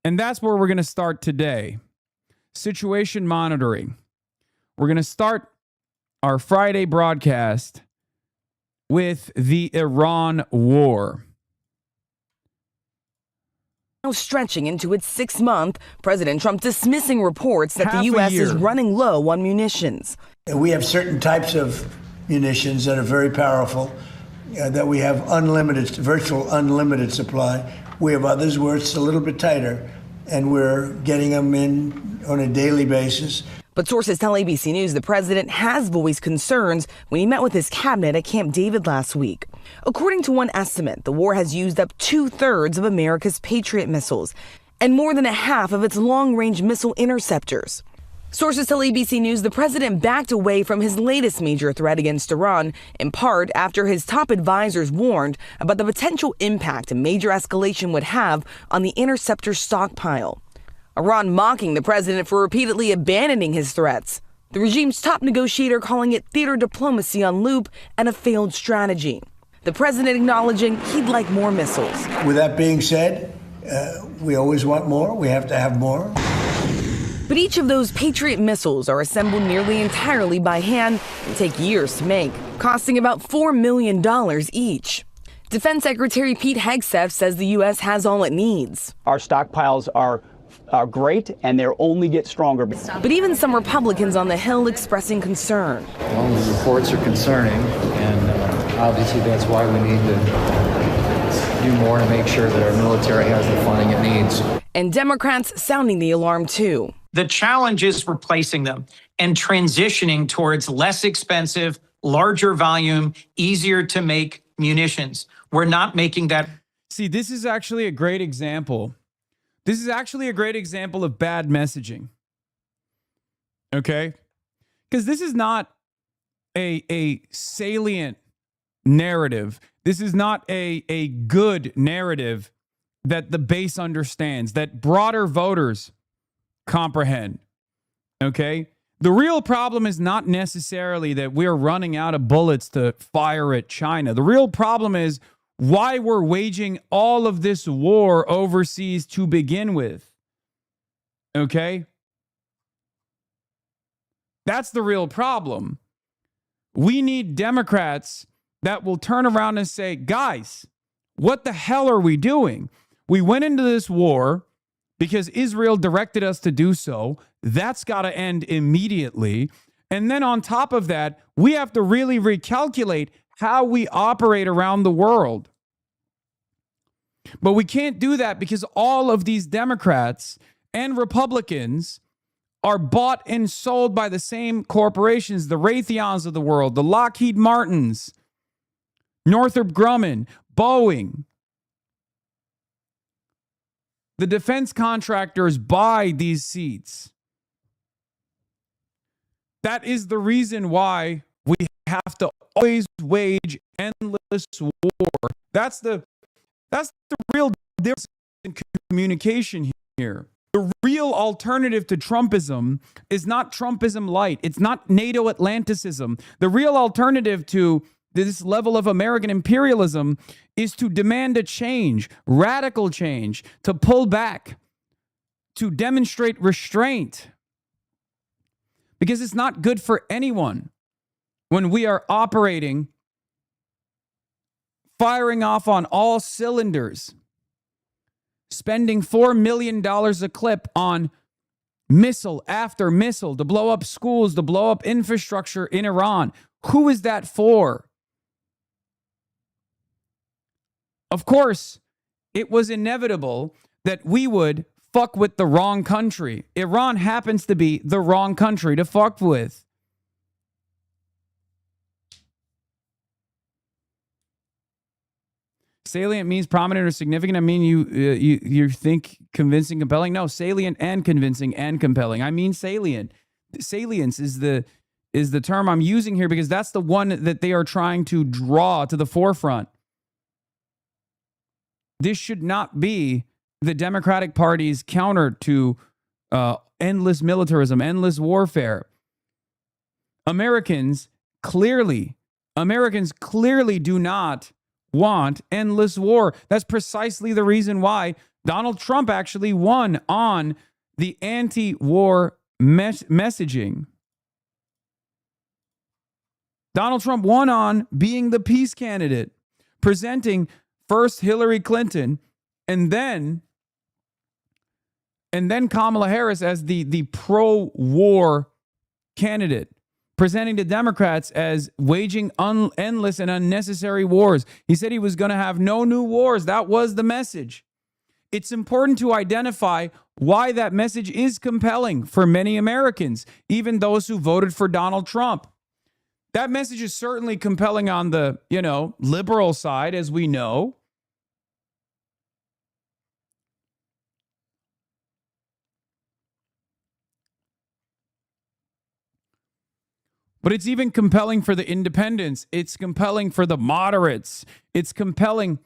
And that's where we're going to start today. Situation monitoring. We're going to start our Friday broadcast with the Iran war. Now stretching into its 6th month, President Trump dismissing reports that the U.S. is running low on munitions. We have certain types of munitions that are very powerful, that we have virtual unlimited supply. We have others where it's a little bit tighter, and we're getting them in on a daily basis. But sources tell ABC News the president has voiced concerns when he met with his cabinet at Camp David last week. According to one estimate, the war has used up 2/3 of America's Patriot missiles and more than a half of its long-range missile interceptors. Sources tell ABC News the president backed away from his latest major threat against Iran, in part after his top advisors warned about the potential impact a major escalation would have on the interceptor stockpile. Iran mocking the president for repeatedly abandoning his threats. The regime's top negotiator calling it theater diplomacy on loop and a failed strategy. The president acknowledging he'd like more missiles. With that being said, we always want more. We have to have more. But each of those Patriot missiles are assembled nearly entirely by hand and take years to make, costing about $4 million each. Defense Secretary Pete Hegseth says the U.S. has all it needs. Our stockpiles are great, and they'll only get stronger. But even some Republicans on the Hill expressing concern. Well, the reports are concerning, and obviously that's why we need to do more to make sure that our military has the funding it needs. And Democrats sounding the alarm, too. The challenge is replacing them and transitioning towards less expensive, larger volume, easier to make munitions. We're not making that. See, this is actually a great example. This is actually a great example of bad messaging. Okay? Because this is not a salient narrative. This is not a good narrative that the base understands, that broader voters comprehend. Okay? The real problem is not necessarily that we're running out of bullets to fire at China. The real problem is why we're waging all of this war overseas to begin with. Okay? That's the real problem. We need Democrats that will turn around and say, guys, what the hell are we doing? We went into this war because Israel directed us to do so. That's got to end immediately. And then on top of that, we have to really recalculate how we operate around the world. But we can't do that because all of these Democrats and Republicans are bought and sold by the same corporations, the Raytheons of the world, the Lockheed Martins, Northrop Grumman, Boeing. The defense contractors buy these seats. That is the reason why we have to always wage endless war. That's the real difference in communication here. The real alternative to Trumpism is not Trumpism light. It's not NATO Atlanticism. The real alternative to this level of American imperialism is to demand a change, radical change, to pull back, to demonstrate restraint. Because it's not good for anyone when we are operating, firing off on all cylinders, spending $4 million a clip on missile after missile to blow up schools, to blow up infrastructure in Iran. Who is that for? Of course, it was inevitable that we would fuck with the wrong country. Iran happens to be the wrong country to fuck with. Salient means prominent or significant. I mean, you think convincing, compelling. No, salient and convincing and compelling. I mean salient. Salience is the term I'm using here because that's the one that they are trying to draw to the forefront. This should not be the Democratic Party's counter to endless militarism, endless warfare. Americans clearly do not want endless war. That's precisely the reason why Donald Trump actually won on the anti-war messaging. Donald Trump won on being the peace candidate, presenting first Hillary Clinton and then Kamala Harris as the pro-war candidate, presenting to Democrats as waging endless and unnecessary wars. He said he was going to have no new wars. That was the message. It's important to identify why that message is compelling for many Americans, even those who voted for Donald Trump. That message is certainly compelling on the, liberal side, as we know. But it's even compelling for the independents. It's compelling for the moderates. It's compelling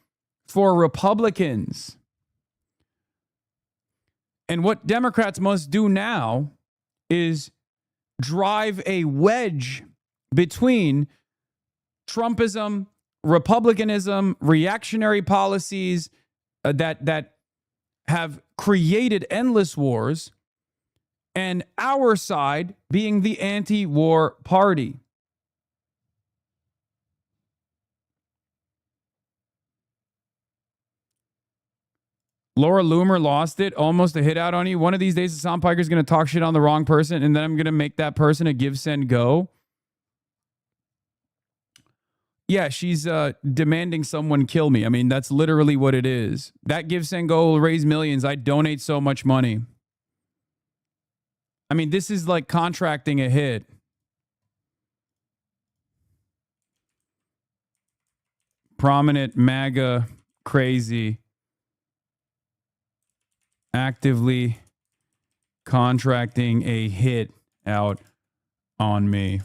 for Republicans. And what Democrats must do now is drive a wedge between Trumpism, Republicanism, reactionary policies that have created endless wars, and our side being the anti-war party. Laura Loomer lost it, almost a hit out on you. One of these days, Hassan Piker is going to talk shit on the wrong person, and then I'm going to make that person a give, send, go. Yeah, she's demanding someone kill me. I mean, that's literally what it is. That give, send, go will raise millions. I donate so much money. I mean, this is like contracting a hit. Prominent MAGA crazy actively contracting a hit out on me.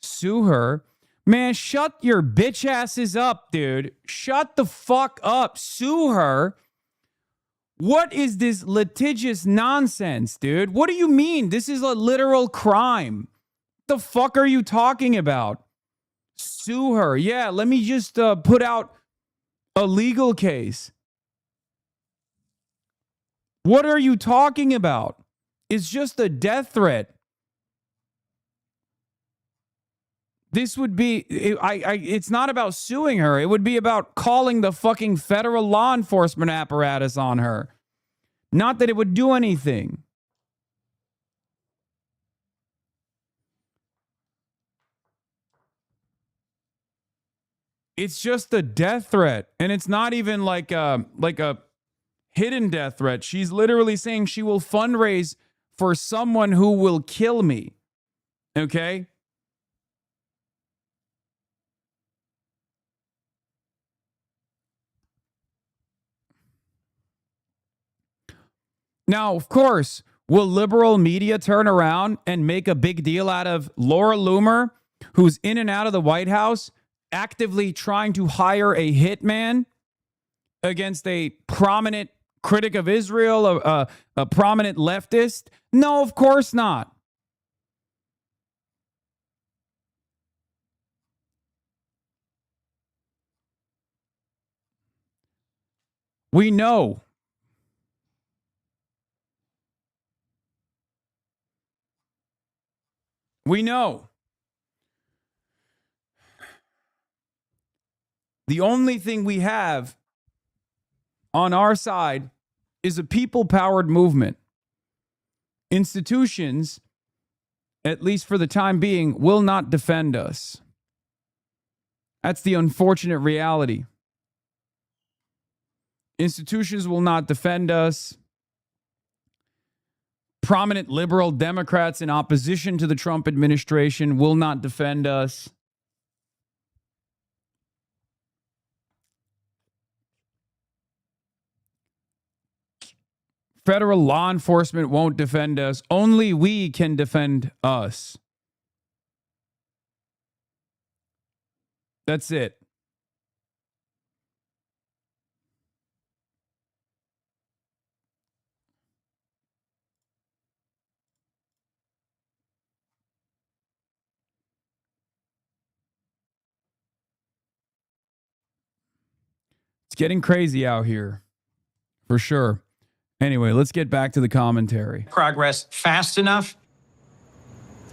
Sue her. Man, shut your bitch asses up, dude. Shut the fuck up. Sue her. What is this litigious nonsense, dude? What do you mean? This is a literal crime. The fuck are you talking about? Sue her. Yeah, let me just put out a legal case. What are you talking about? It's just a death threat. This would be, it's not about suing her. It would be about calling the fucking federal law enforcement apparatus on her. Not that it would do anything. It's just a death threat. And it's not even like a hidden death threat. She's literally saying she will fundraise for someone who will kill me. Okay? Now, of course, will liberal media turn around and make a big deal out of Laura Loomer, who's in and out of the White House, actively trying to hire a hitman against a prominent critic of Israel, a prominent leftist? No, of course not. We know. We know. The only thing we have on our side is a people-powered movement. Institutions, at least for the time being, will not defend us. That's the unfortunate reality. Institutions will not defend us. Prominent liberal Democrats in opposition to the Trump administration will not defend us. Federal law enforcement won't defend us. Only we can defend us. That's it. It's getting crazy out here, for sure. Anyway, let's get back to the commentary. Progress fast enough.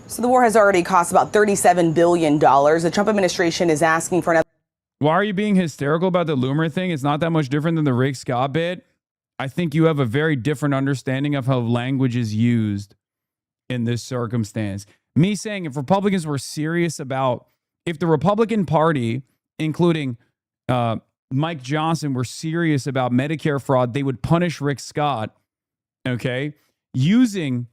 So the war has already cost about $37 billion. The Trump administration is asking for another. Why are you being hysterical about the Loomer thing? It's not that much different than the Rick Scott bit. I think you have a very different understanding of how language is used in this circumstance. Me saying if Republicans were serious about, if the Republican Party, including Mike Johnson, were serious about Medicare fraud, they would punish Rick Scott, okay? Using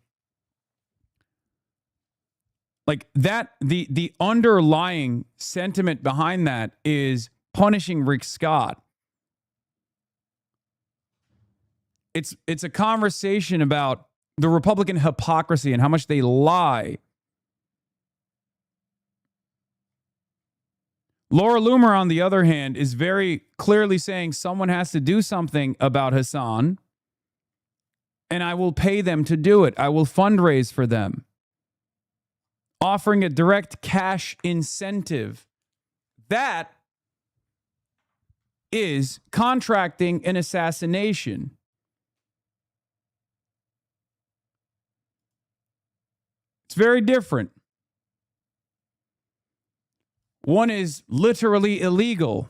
like that, the underlying sentiment behind that is punishing Rick Scott. It's a conversation about the Republican hypocrisy and how much they lie. Laura Loomer, on the other hand, is very clearly saying someone has to do something about Hassan, and I will pay them to do it. I will fundraise for them. Offering a direct cash incentive. That is contracting an assassination. It's very different. One is literally illegal.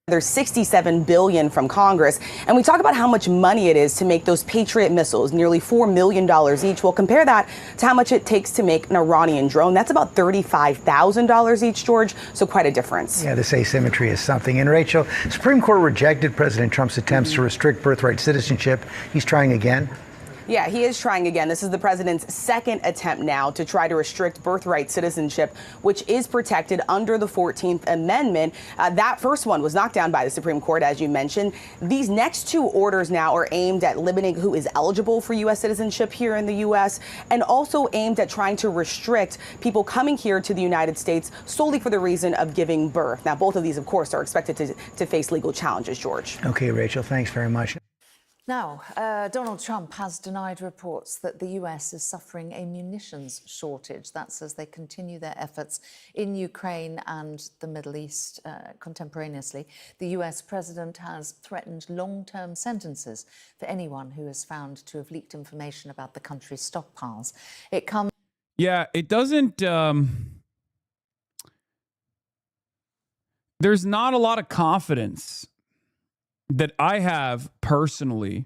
There's $67 billion from Congress, and we talk about how much money it is to make those Patriot missiles, nearly $4 million each. We'll compare that to how much it takes to make an Iranian drone. That's about $35,000 each, George, so quite a difference. Yeah, this asymmetry is something. And Rachel, Supreme Court rejected President Trump's attempts to restrict birthright citizenship. He's trying again. Yeah, he is trying again. This is the president's second attempt now to try to restrict birthright citizenship, which is protected under the 14th Amendment. That first one was knocked down by the Supreme Court, as you mentioned. These next two orders now are aimed at limiting who is eligible for U.S. citizenship here in the U.S. and also aimed at trying to restrict people coming here to the United States solely for the reason of giving birth. Now, both of these, of course, are expected to face legal challenges, George. Okay, Rachel, thanks very much. Now, Donald Trump has denied reports that the US is suffering a munitions shortage. That's as they continue their efforts in Ukraine and the Middle East contemporaneously. The US president has threatened long-term sentences for anyone who is found to have leaked information about the country's stockpiles. It comes... Yeah, it doesn't... There's not a lot of confidence that I have personally.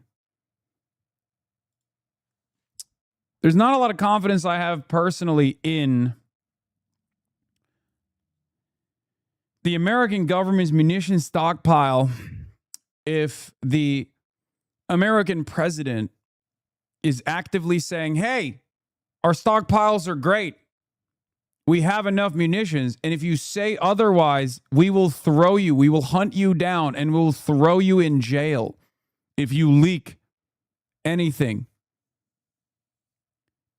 There's not a lot of confidence I have personally in the American government's munitions stockpile if the American president is actively saying, hey, our stockpiles are great. We have enough munitions, and if you say otherwise, we will throw you, we will hunt you down, and we'll throw you in jail if you leak anything.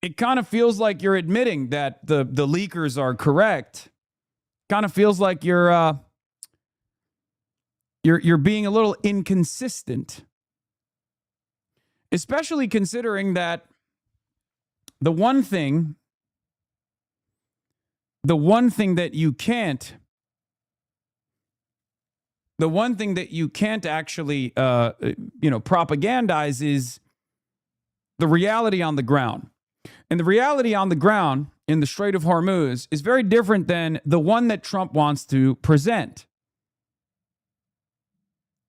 It kind of feels like you're admitting that the leakers are correct. Kind of feels like you're being a little inconsistent, especially considering that the one thing that you can't actually, propagandize is the reality on the ground. And the reality on the ground in the Strait of Hormuz is very different than the one that Trump wants to present.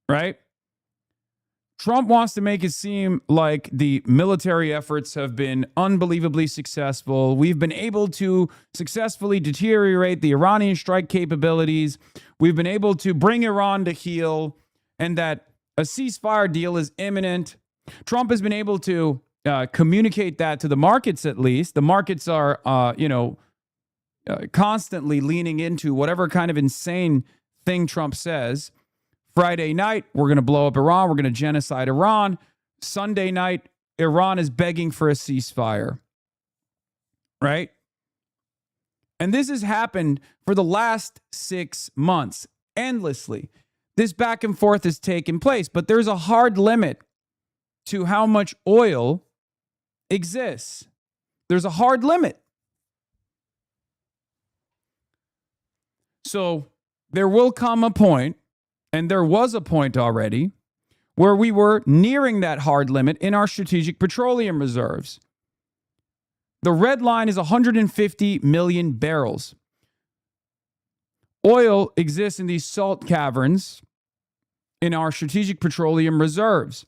Right? Trump wants to make it seem like the military efforts have been unbelievably successful. We've been able to successfully deteriorate the Iranian strike capabilities. We've been able to bring Iran to heel, and that a ceasefire deal is imminent. Trump has been able to communicate that to the markets, at least. The markets are, constantly leaning into whatever kind of insane thing Trump says. Friday night, we're going to blow up Iran. We're going to genocide Iran. Sunday night, Iran is begging for a ceasefire. Right? And this has happened for the last 6 months, endlessly. This back and forth has taken place, but there's a hard limit to how much oil exists. There's a hard limit. So there will come a point, and there was a point already, where we were nearing that hard limit in our strategic petroleum reserves. The red line is 150 million barrels. Oil exists in these salt caverns in our strategic petroleum reserves.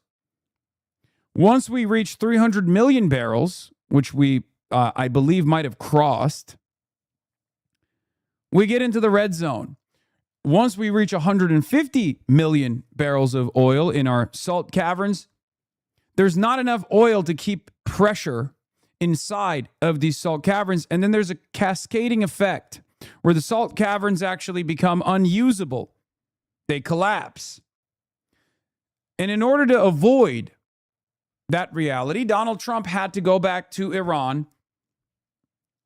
Once we reach 300 million barrels, which we, I believe, might have crossed, we get into the red zone. Once we reach 150 million barrels of oil in our salt caverns, there's not enough oil to keep pressure inside of these salt caverns. And then there's a cascading effect where the salt caverns actually become unusable. They collapse. And in order to avoid that reality, Donald Trump had to go back to Iran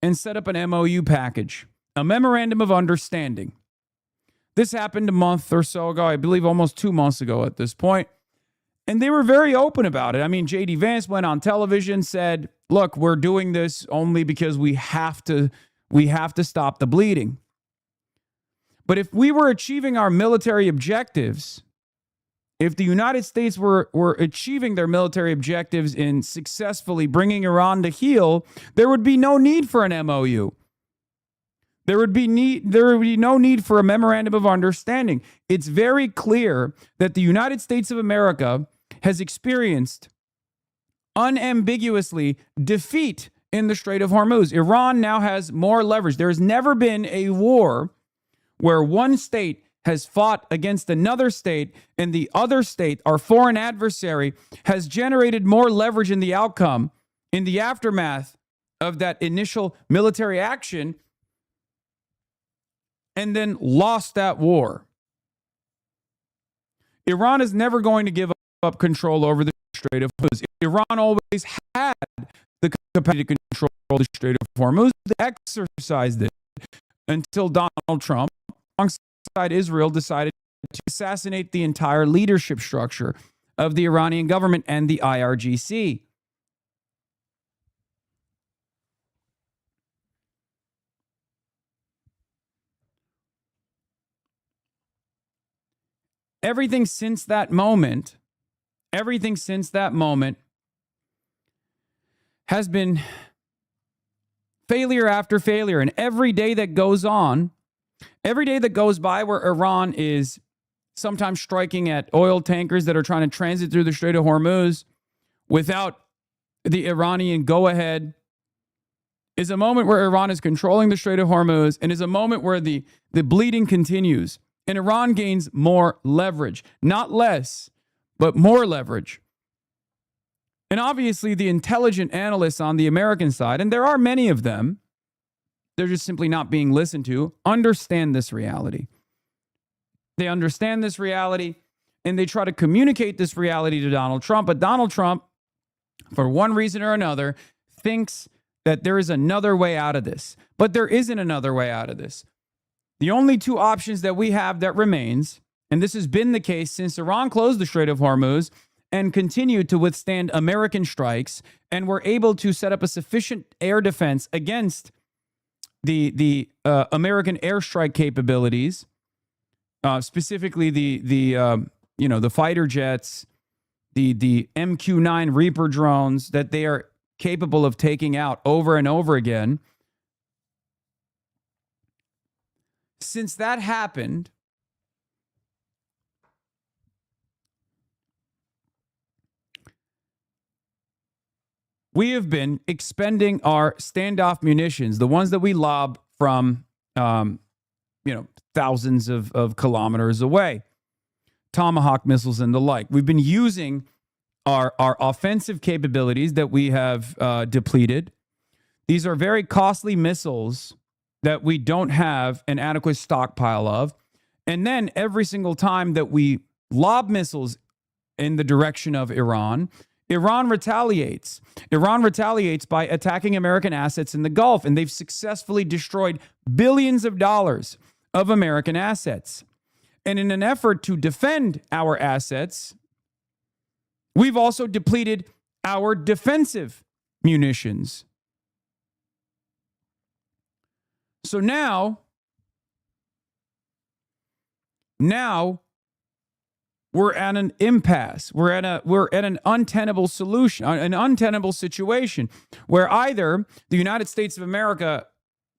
and set up an MOU package, a memorandum of understanding. This happened a month or so ago, I believe almost 2 months ago at this point. And they were very open about it. I mean, J.D. Vance went on television, said, look, we're doing this only because we have to stop the bleeding. But if we were achieving our military objectives, if the United States were achieving their military objectives in successfully bringing Iran to heel, there would be no need for an MOU. There would be no need for a memorandum of understanding. It's very clear that the United States of America has experienced unambiguously defeat in the Strait of Hormuz. Iran now has more leverage. There has never been a war where one state has fought against another state and the other state, our foreign adversary, has generated more leverage in the outcome, in the aftermath of that initial military action, and then lost that war. Iran is never going to give up control over the Strait of Hormuz. Iran always had the capacity to control the Strait of Hormuz. They exercised it until Donald Trump, alongside Israel, decided to assassinate the entire leadership structure of the Iranian government and the IRGC. Everything since that moment has been failure after failure. And every day that goes on, every day that goes by where Iran is sometimes striking at oil tankers that are trying to transit through the Strait of Hormuz without the Iranian go-ahead, is a moment where Iran is controlling the Strait of Hormuz, and is a moment where the bleeding continues. And Iran gains more leverage, not less, but more leverage. And obviously, the intelligent analysts on the American side, and there are many of them, they're just simply not being listened to, understand this reality. They understand this reality, and they try to communicate this reality to Donald Trump. But Donald Trump, for one reason or another, thinks that there is another way out of this. But there isn't another way out of this. The only two options that we have that remains, and this has been the case since Iran closed the Strait of Hormuz and continued to withstand American strikes, and were able to set up a sufficient air defense against the American airstrike capabilities, specifically the fighter jets, the MQ-9 Reaper drones that they are capable of taking out over and over again. Since that happened, we have been expending our standoff munitions, the ones that we lob from, thousands of kilometers away, Tomahawk missiles and the like. We've been using our offensive capabilities that we have depleted. These are very costly missiles that we don't have an adequate stockpile of. And then every single time that we lob missiles in the direction of Iran, Iran retaliates. Iran retaliates by attacking American assets in the Gulf, and they've successfully destroyed billions of dollars of American assets. And in an effort to defend our assets, we've also depleted our defensive munitions. So now Now we're at an impasse. We're at an untenable solution, an untenable situation where either the United States of America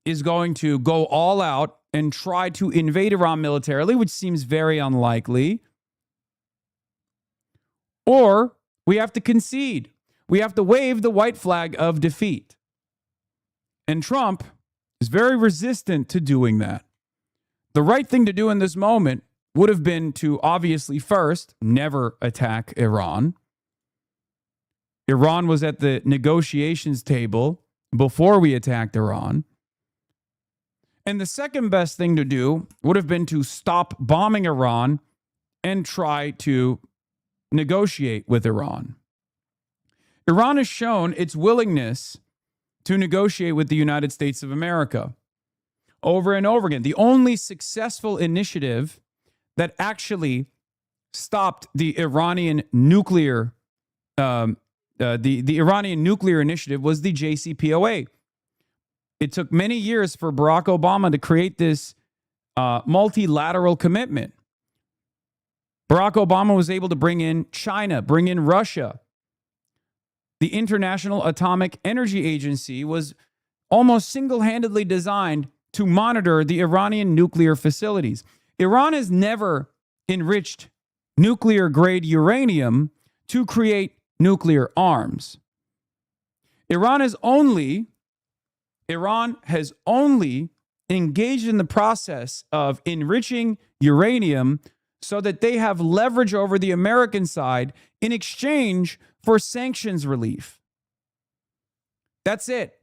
is going to go all out and try to invade Iran militarily, which seems very unlikely, or we have to concede. We have to wave the white flag of defeat. And Trump is very resistant to doing that. The right thing to do in this moment would have been to obviously first never attack Iran. Iran was at the negotiations table before we attacked Iran. And the second best thing to do would have been to stop bombing Iran and try to negotiate with Iran. Iran has shown its willingness to negotiate with the United States of America over and over again. The only successful initiative that actually stopped the Iranian nuclear, the Iranian nuclear initiative was the JCPOA. It took many years for Barack Obama to create this multilateral commitment. Barack Obama was able to bring in China, bring in Russia. The International Atomic Energy Agency was almost single-handedly designed to monitor the Iranian nuclear facilities. Iran has never enriched nuclear-grade uranium to create nuclear arms. Iran has only engaged in the process of enriching uranium so that they have leverage over the American side in exchange for sanctions relief. That's it.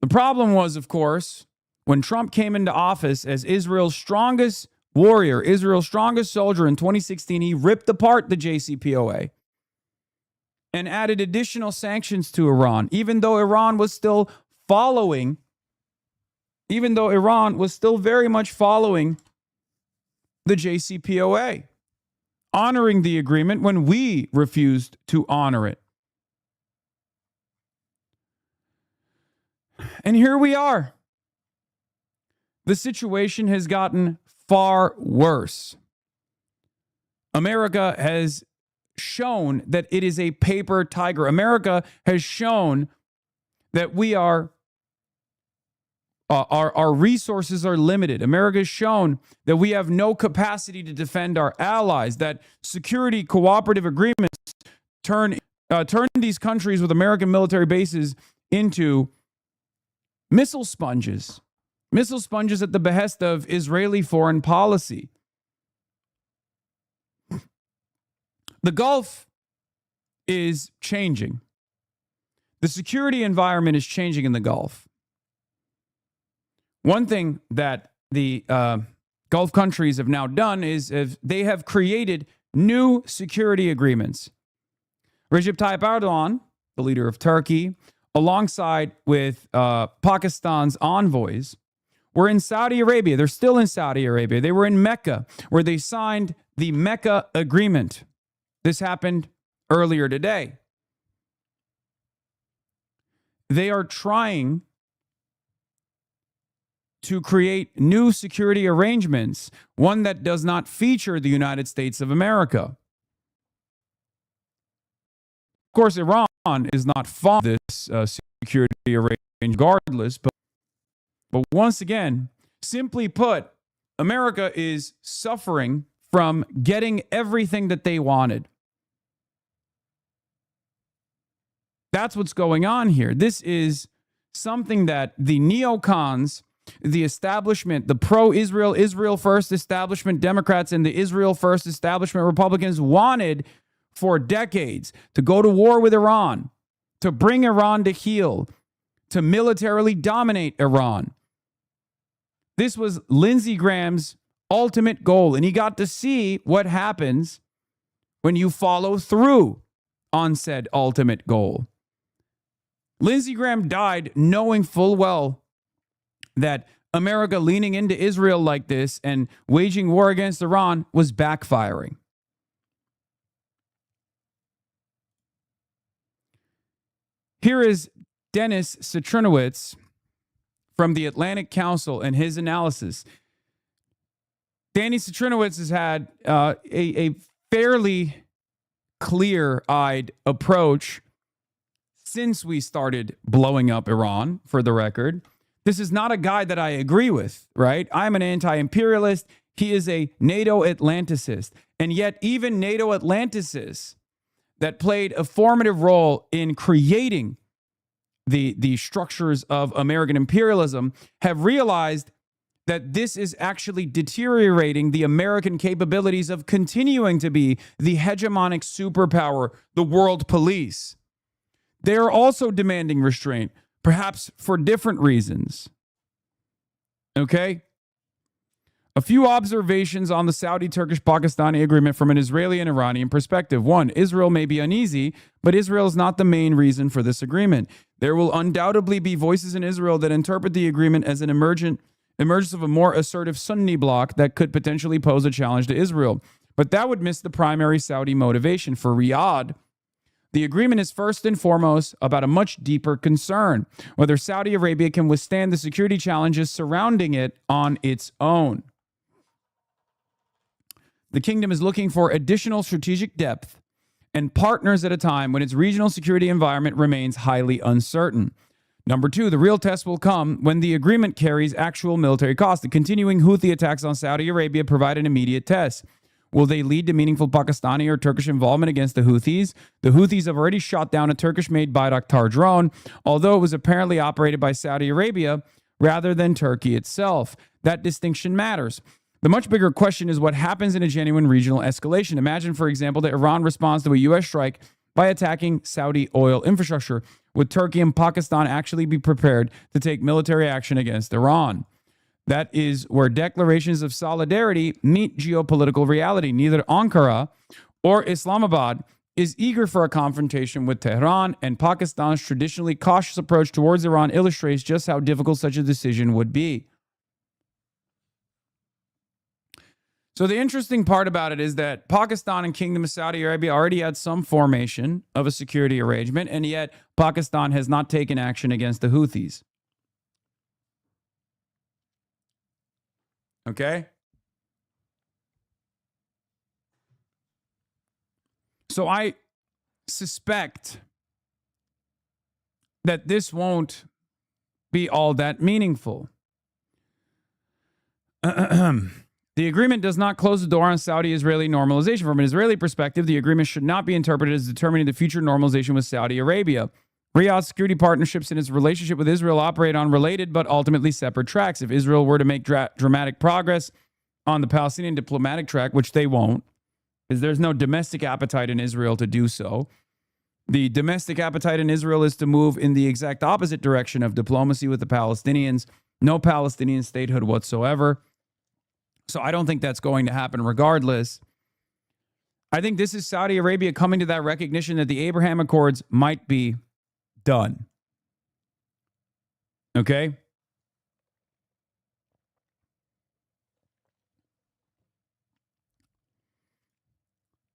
The problem was, of course, when Trump came into office as Israel's strongest warrior, Israel's strongest soldier in 2016, he ripped apart the JCPOA and added additional sanctions to Iran, even though Iran was still very much following the JCPOA, honoring the agreement when we refused to honor it. And here we are. The situation has gotten far worse. America has shown that it is a paper tiger. America has shown that we are our resources are limited. America has shown that we have no capacity to defend our allies, that security cooperative agreements turn these countries with American military bases into missile sponges at the behest of Israeli foreign policy. The Gulf is changing. The security environment is changing in the Gulf. One thing that the Gulf countries have now done is they have created new security agreements. Recep Tayyip Erdogan, the leader of Turkey, alongside with Pakistan's envoys, were in Saudi Arabia. They're still in Saudi Arabia. They were in Mecca, where they signed the Mecca Agreement. This happened earlier today. They are trying to create new security arrangements, one that does not feature the United States of America. Of course, Iran is not fond of this security arrangement regardless, but once again, simply put, America is suffering from getting everything that they wanted. That's what's going on here. This is something that the neocons, the establishment, the pro-Israel, Israel First establishment Democrats and the Israel First establishment Republicans wanted for decades, to go to war with Iran, to bring Iran to heel, to militarily dominate Iran. This was Lindsey Graham's ultimate goal, and he got to see what happens when you follow through on said ultimate goal. Lindsey Graham died knowing full well that America leaning into Israel like this and waging war against Iran was backfiring. Here is Dennis Citrinowicz from the Atlantic Council and his analysis. Danny Citrinowicz has had a fairly clear-eyed approach since we started blowing up Iran, for the record. This is not a guy that I agree with, right? I'm an anti-imperialist. He is a NATO Atlanticist. And yet even NATO Atlanticists that played a formative role in creating the structures of American imperialism have realized that this is actually deteriorating the American capabilities of continuing to be the hegemonic superpower, the world police. They are also demanding restraint, perhaps for different reasons. Okay? A few observations on the Saudi-Turkish-Pakistani agreement from an Israeli and Iranian perspective. One, Israel may be uneasy, but Israel is not the main reason for this agreement. There will undoubtedly be voices in Israel that interpret the agreement as an emergence of a more assertive Sunni bloc that could potentially pose a challenge to Israel. But that would miss the primary Saudi motivation. For Riyadh, the agreement is first and foremost about a much deeper concern, whether Saudi Arabia can withstand the security challenges surrounding it on its own. The kingdom is looking for additional strategic depth and partners at a time when its regional security environment remains highly uncertain. Number two, the real test will come when the agreement carries actual military costs. The continuing Houthi attacks on Saudi Arabia provide an immediate test. Will they lead to meaningful Pakistani or Turkish involvement against the Houthis? The Houthis have already shot down a Turkish-made Bayraktar drone, although it was apparently operated by Saudi Arabia rather than Turkey itself. That distinction matters. The much bigger question is what happens in a genuine regional escalation. Imagine, for example, that Iran responds to a U.S. strike by attacking Saudi oil infrastructure. Would Turkey and Pakistan actually be prepared to take military action against Iran? That is where declarations of solidarity meet geopolitical reality. Neither Ankara or Islamabad is eager for a confrontation with Tehran, and Pakistan's traditionally cautious approach towards Iran illustrates just how difficult such a decision would be. So the interesting part about it is that Pakistan and Kingdom of Saudi Arabia already had some formation of a security arrangement, and yet Pakistan has not taken action against the Houthis. Okay? So I suspect that this won't be all that meaningful. The agreement does not close the door on Saudi-Israeli normalization. From an Israeli perspective, the agreement should not be interpreted as determining the future normalization with Saudi Arabia. Riyadh's security partnerships and its relationship with Israel operate on related but ultimately separate tracks. If Israel were to make dramatic progress on the Palestinian diplomatic track, which they won't, because there's no domestic appetite in Israel to do so. The domestic appetite in Israel is to move in the exact opposite direction of diplomacy with the Palestinians. No Palestinian statehood whatsoever. So I don't think that's going to happen regardless. I think this is Saudi Arabia coming to that recognition that the Abraham Accords might be done. Okay?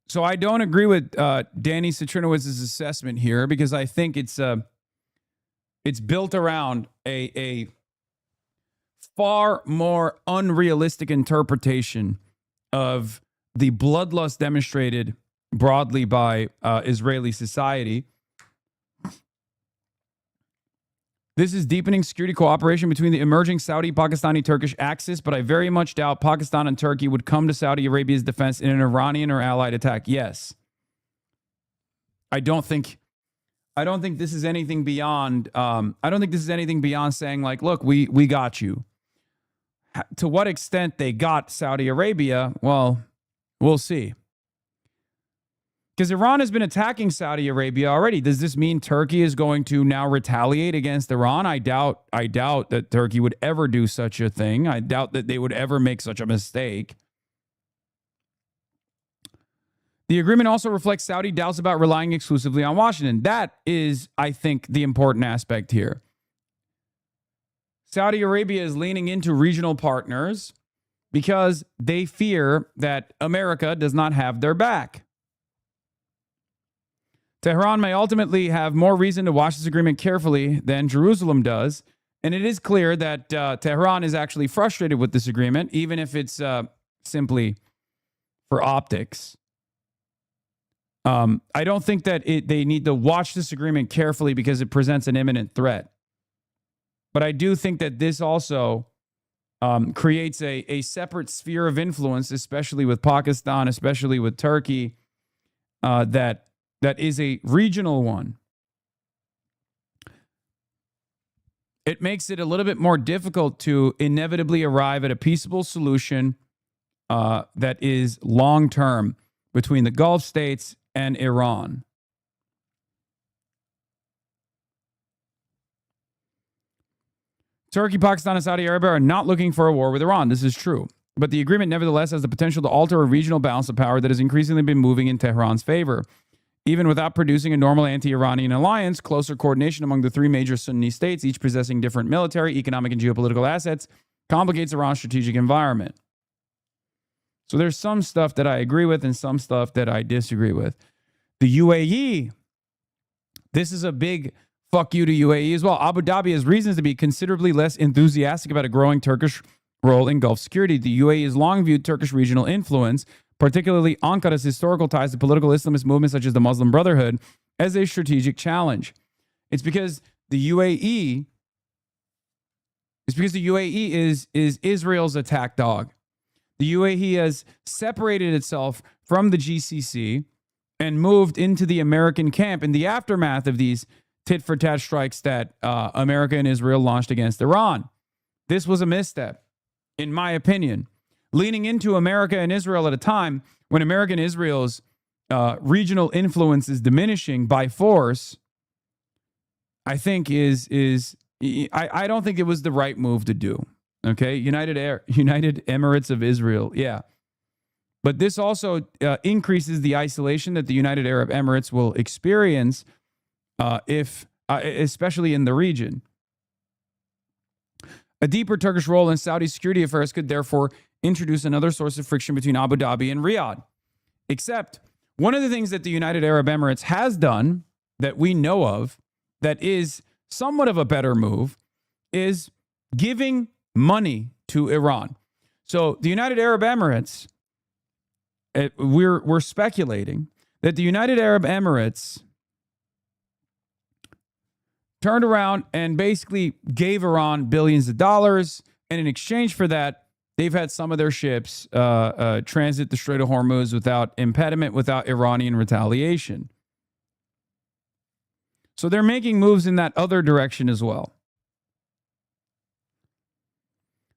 So I don't agree with Danny Citrinowicz's assessment here because I think it's built around a far more unrealistic interpretation of the bloodlust demonstrated broadly by Israeli society. This is deepening security cooperation between the emerging Saudi, Pakistani, Turkish axis, but I very much doubt Pakistan and Turkey would come to Saudi Arabia's defense in an Iranian or allied attack. Yes. I don't think this is anything beyond saying like, look, we got you. To what extent they got Saudi Arabia, well, we'll see. Because Iran has been attacking Saudi Arabia already. Does this mean Turkey is going to now retaliate against Iran? I doubt that Turkey would ever do such a thing. I doubt that they would ever make such a mistake. The agreement also reflects Saudi doubts about relying exclusively on Washington. That is, I think, the important aspect here. Saudi Arabia is leaning into regional partners because they fear that America does not have their back. Tehran may ultimately have more reason to watch this agreement carefully than Jerusalem does, and it is clear that Tehran is actually frustrated with this agreement, even if it's simply for optics. I don't think that they need to watch this agreement carefully because it presents an imminent threat. But I do think that this also creates a separate sphere of influence, especially with Pakistan, especially with Turkey, that is a regional one. It makes it a little bit more difficult to inevitably arrive at a peaceable solution that is long-term between the Gulf states and Iran. Turkey, Pakistan, and Saudi Arabia are not looking for a war with Iran. This is true. But the agreement nevertheless has the potential to alter a regional balance of power that has increasingly been moving in Tehran's favor. Even without producing a normal anti-Iranian alliance, closer coordination among the three major Sunni states, each possessing different military, economic, and geopolitical assets, complicates Iran's strategic environment. So there's some stuff that I agree with and some stuff that I disagree with. The UAE, this is a big fuck you to UAE as well. Abu Dhabi has reasons to be considerably less enthusiastic about a growing Turkish role in Gulf security. The UAE has long viewed Turkish regional influence, particularly Ankara's historical ties to political Islamist movements such as the Muslim Brotherhood, as a strategic challenge. It's because the UAE is Israel's attack dog. The UAE has separated itself from the GCC and moved into the American camp in the aftermath of these tit-for-tat strikes that America and Israel launched against Iran. This was a misstep, in my opinion. Leaning into America and Israel at a time when America and Israel's regional influence is diminishing by force, I think I don't think it was the right move to do. Okay, United Emirates of Israel, yeah. But this also increases the isolation that the United Arab Emirates will experience especially in the region. A deeper Turkish role in Saudi security affairs could therefore introduce another source of friction between Abu Dhabi and Riyadh. Except one of the things that the United Arab Emirates has done that we know of that is somewhat of a better move is giving money to Iran. So the United Arab Emirates, we're speculating that the United Arab Emirates turned around and basically gave Iran billions of dollars, and in exchange for that, they've had some of their ships transit the Strait of Hormuz without impediment, without Iranian retaliation. So they're making moves in that other direction as well.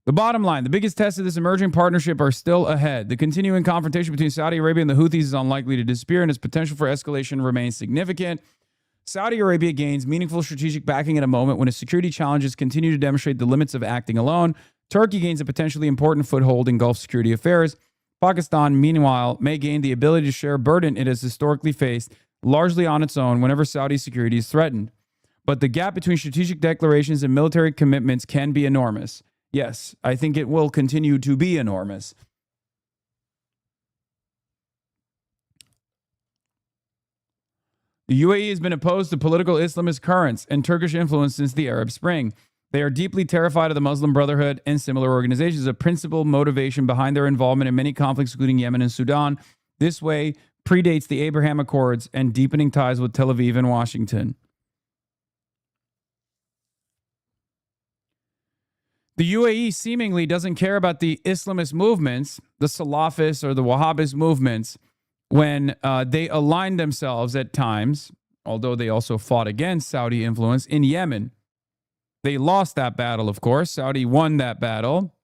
The bottom line, the biggest tests of this emerging partnership are still ahead. The continuing confrontation between Saudi Arabia and the Houthis is unlikely to disappear, and its potential for escalation remains significant. Saudi Arabia gains meaningful strategic backing at a moment when its security challenges continue to demonstrate the limits of acting alone. Turkey gains a potentially important foothold in Gulf security affairs. Pakistan, meanwhile, may gain the ability to share a burden it has historically faced largely on its own whenever Saudi security is threatened. But the gap between strategic declarations and military commitments can be enormous. Yes, I think it will continue to be enormous. The UAE has been opposed to political Islamist currents and Turkish influence since the Arab Spring. They are deeply terrified of the Muslim Brotherhood and similar organizations, a principal motivation behind their involvement in many conflicts, including Yemen and Sudan. This way predates the Abraham Accords and deepening ties with Tel Aviv and Washington. The UAE seemingly doesn't care about the Islamist movements, the Salafists or the Wahhabist movements, when they aligned themselves at times, although they also fought against Saudi influence in Yemen. They lost that battle, of course. Saudi won that battle,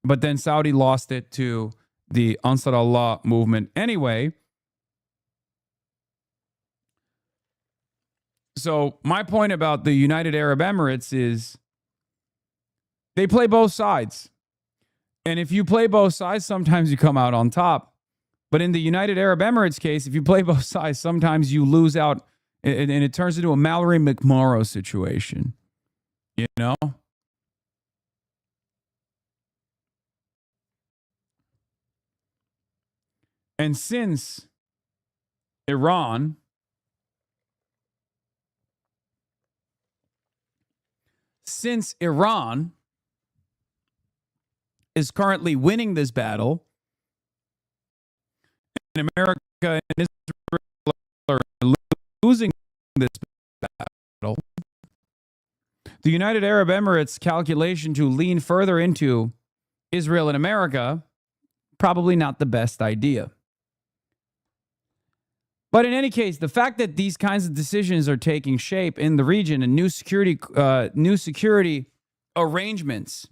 but then Saudi lost it to the Ansar Allah movement anyway. So my point about the United Arab Emirates is they play both sides. And if you play both sides, sometimes you come out on top. But in the United Arab Emirates case, if you play both sides, sometimes you lose out and it turns into a Mallory McMorrow situation. You know? And since Iran is currently winning this battle America and Israel are losing this battle, the United Arab Emirates' calculation to lean further into Israel and America, probably not the best idea. But in any case, the fact that these kinds of decisions are taking shape in the region and new security arrangements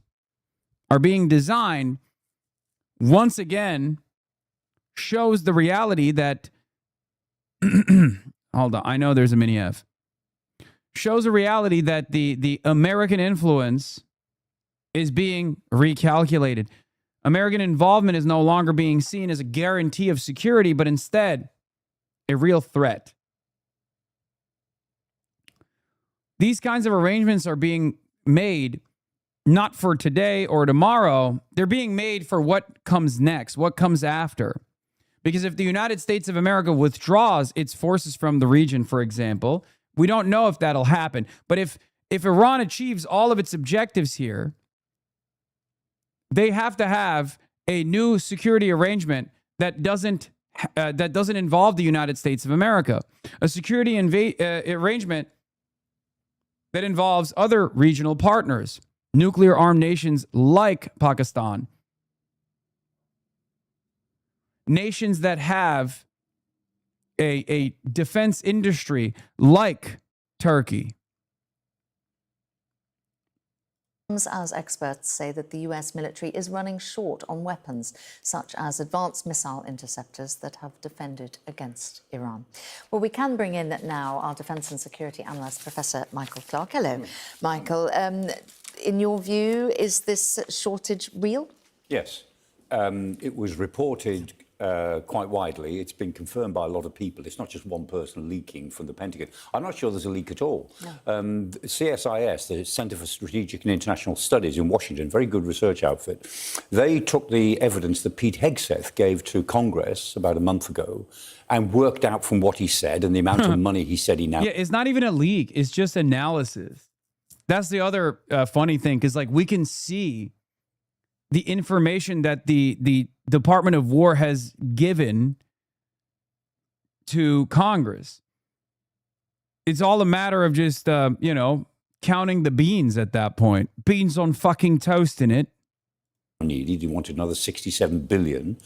are being designed, once again, shows the reality that hold on, I know there's a mini F. Shows a reality that the American influence is being recalculated. American involvement is no longer being seen as a guarantee of security, but instead a real threat. These kinds of arrangements are being made not for today or tomorrow. They're being made for what comes next, what comes after. Because if the United States of America withdraws its forces from the region, for example, we don't know if that'll happen. But if Iran achieves all of its objectives here, they have to have a new security arrangement that doesn't involve the United States of America. A security arrangement that involves other regional partners, nuclear-armed nations like Pakistan, nations that have a defense industry like Turkey. As experts say that the US military is running short on weapons, such as advanced missile interceptors that have defended against Iran. Well, we can bring in now our defence and security analyst, Professor Michael Clark. Hello, Michael. In your view, is this shortage real? Yes. It was reported quite widely. It's been confirmed by a lot of people. It's not just one person leaking from the Pentagon. I'm not sure there's a leak at all. No. CSIS, the Center for Strategic and International Studies in Washington, very good research outfit, they took the evidence that Pete Hegseth gave to Congress about a month ago and worked out from what he said and the amount of money he said he now... Yeah, it's not even a leak. It's just analysis. That's the other funny thing, because like we can see the information that the Department of War has given to Congress. It's all a matter of just, counting the beans at that point. Beans on fucking toast in it. Needed. He wanted another 67 billion.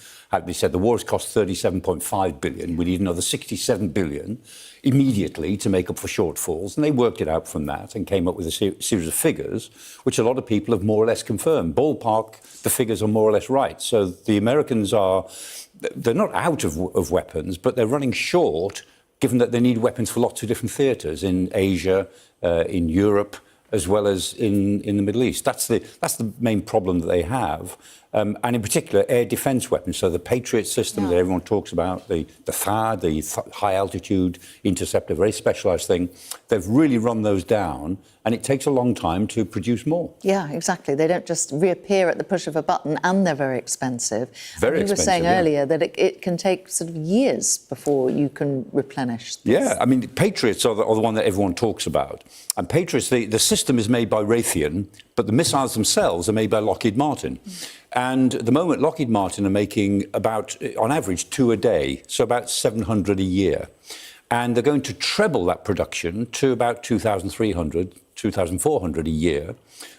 They said the war has cost 37.5 billion. We need another 67 billion immediately to make up for shortfalls. And they worked it out from that and came up with a series of figures, which a lot of people have more or less confirmed. Ballpark, the figures are more or less right. So the Americans they're not out of weapons, but they're running short, given that they need weapons for lots of different theatres in Asia, in Europe, as well as in the Middle East. That's the main problem that they have. And in particular, air defense weapons. So the Patriot system that everyone talks about, the THAAD, the high-altitude interceptor, very specialised thing, they've really run those down, and it takes a long time to produce more. Yeah, exactly. They don't just reappear at the push of a button, and they're very expensive. Very expensive. You were saying earlier that it can take sort of years before you can replenish this. Yeah, I mean, Patriots are the one that everyone talks about. And Patriots, the system is made by Raytheon, but the missiles themselves are made by Lockheed Martin. And at the moment, Lockheed Martin are making about, on average, 2 a day, so about 700 a year. And they're going to treble that production to about 2,300, 2,400 a year.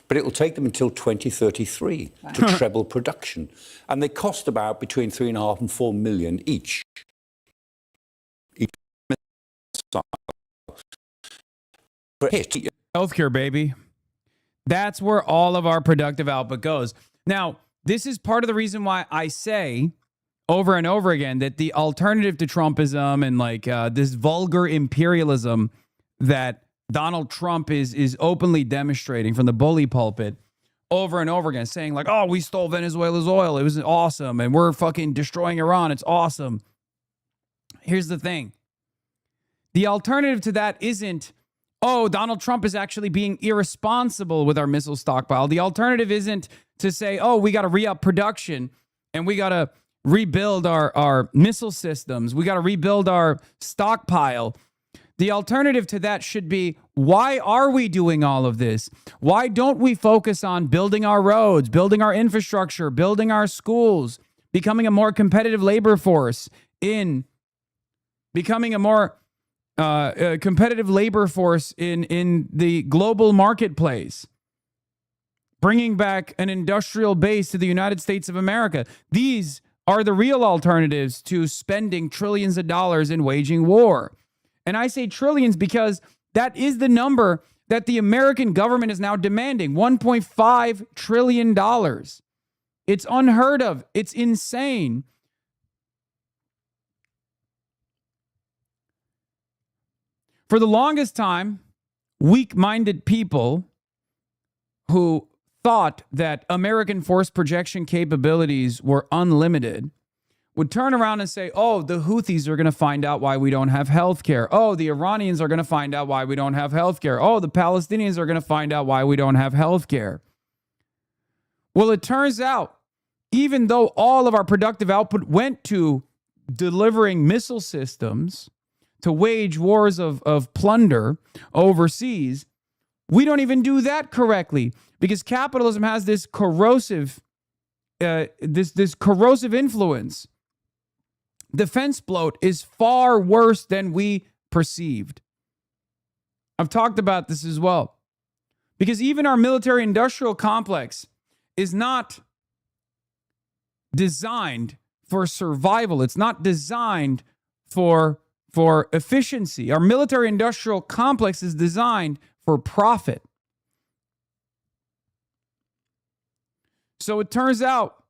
But it will take them until 2033 to treble production. And they cost about between 3.5 and 4 million each. Healthcare, baby. That's where all of our productive output goes. Now, this is part of the reason why I say over and over again that the alternative to Trumpism and like this vulgar imperialism that Donald Trump is openly demonstrating from the bully pulpit over and over again, saying like, oh, we stole Venezuela's oil. It was awesome. And we're fucking destroying Iran. It's awesome. Here's the thing. The alternative to that isn't, oh, Donald Trump is actually being irresponsible with our missile stockpile. The alternative isn't to say, oh, we got to re-up production and we got to rebuild our missile systems. We got to rebuild our stockpile. The alternative to that should be, why are we doing all of this? Why don't we focus on building our roads, building our infrastructure, building our schools, becoming a more competitive labor force, in becoming a more competitive labor force in the global marketplace, bringing back an industrial base to the United States of America. These are the real alternatives to spending trillions of dollars in waging war. And I say trillions because that is the number that the American government is now demanding, $1.5 trillion. It's unheard of. It's insane. For the longest time, weak-minded people who thought that American force projection capabilities were unlimited would turn around and say, oh, the Houthis are going to find out why we don't have health care. Oh, the Iranians are going to find out why we don't have health care. Oh, the Palestinians are going to find out why we don't have health care. Well, it turns out, even though all of our productive output went to delivering missile systems to wage wars of plunder overseas, we don't even do that correctly because capitalism has this corrosive corrosive influence. Defense bloat is far worse than we perceived. I've talked about this as well. Because even our military industrial complex is not designed for survival. It's not designed for efficiency. Our military industrial complex is designed for profit. So it turns out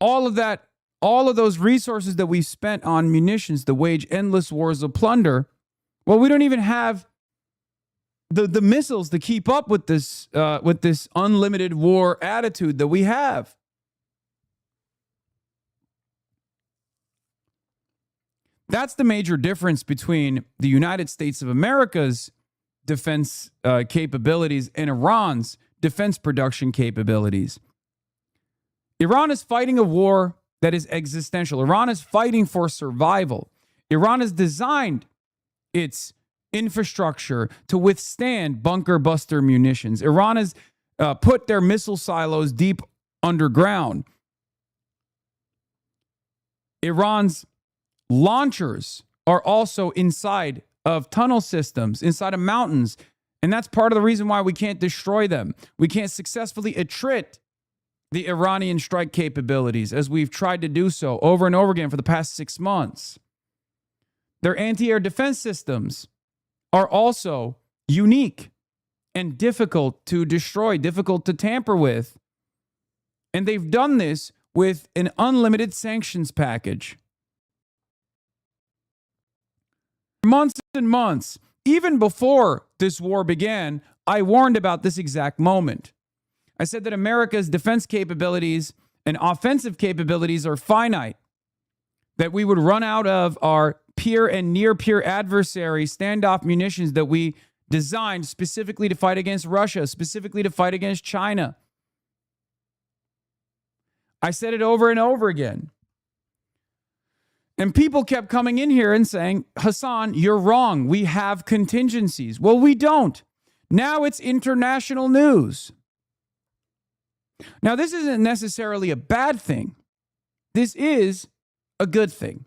all of those resources that we spent on munitions to wage endless wars of plunder, well, we don't even have the missiles to keep up with this unlimited war attitude that we have. That's the major difference between the United States of America's defense capabilities and Iran's defense production capabilities. Iran is fighting a war that is existential. Iran is fighting for survival. Iran has designed its infrastructure to withstand bunker buster munitions. Iran has put their missile silos deep underground. Iran's launchers are also inside of tunnel systems, inside of mountains. And that's part of the reason why we can't destroy them. We can't successfully attrit the Iranian strike capabilities as we've tried to do so over and over again for the past 6 months. Their anti-air defense systems are also unique and difficult to destroy, difficult to tamper with. And they've done this with an unlimited sanctions package. Months and months, even before this war began, I warned about this exact moment. I said that America's defense capabilities and offensive capabilities are finite, that we would run out of our peer and near-peer adversary standoff munitions that we designed specifically to fight against Russia, specifically to fight against China. I said it over and over again. And people kept coming in here and saying, Hassan, you're wrong. We have contingencies. Well, we don't. Now it's international news. Now, this isn't necessarily a bad thing. This is a good thing.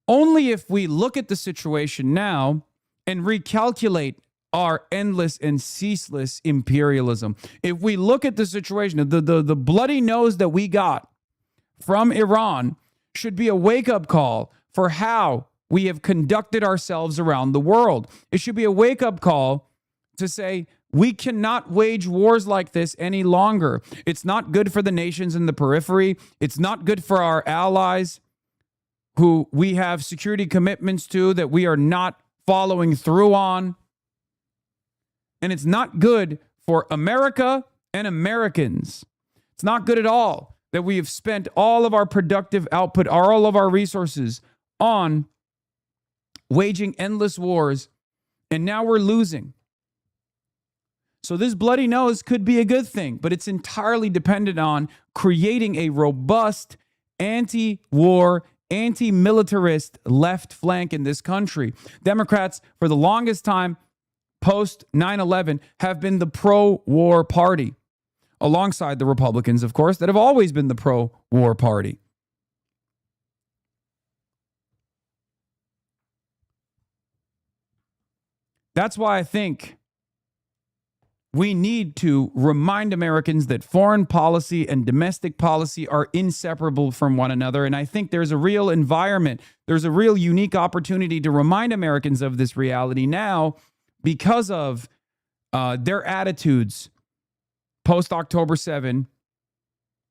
Only if we look at the situation now and recalculate our endless and ceaseless imperialism. If we look at the situation, the bloody nose that we got from Iran should be a wake-up call for how we have conducted ourselves around the world. It should be a wake-up call to say, we cannot wage wars like this any longer. It's not good for the nations in the periphery. It's not good for our allies who we have security commitments to that we are not following through on. And it's not good for America and Americans. It's not good at all that we have spent all of our productive output, all of our resources on waging endless wars, and now we're losing. So this bloody nose could be a good thing, but it's entirely dependent on creating a robust anti-war, anti-militarist left flank in this country. Democrats, for the longest time, post 9/11, have been the pro-war party, alongside the Republicans, of course, that have always been the pro-war party. That's why I think we need to remind Americans that foreign policy and domestic policy are inseparable from one another. And I think there's a real environment, there's a real unique opportunity to remind Americans of this reality now because of their attitudes post October 7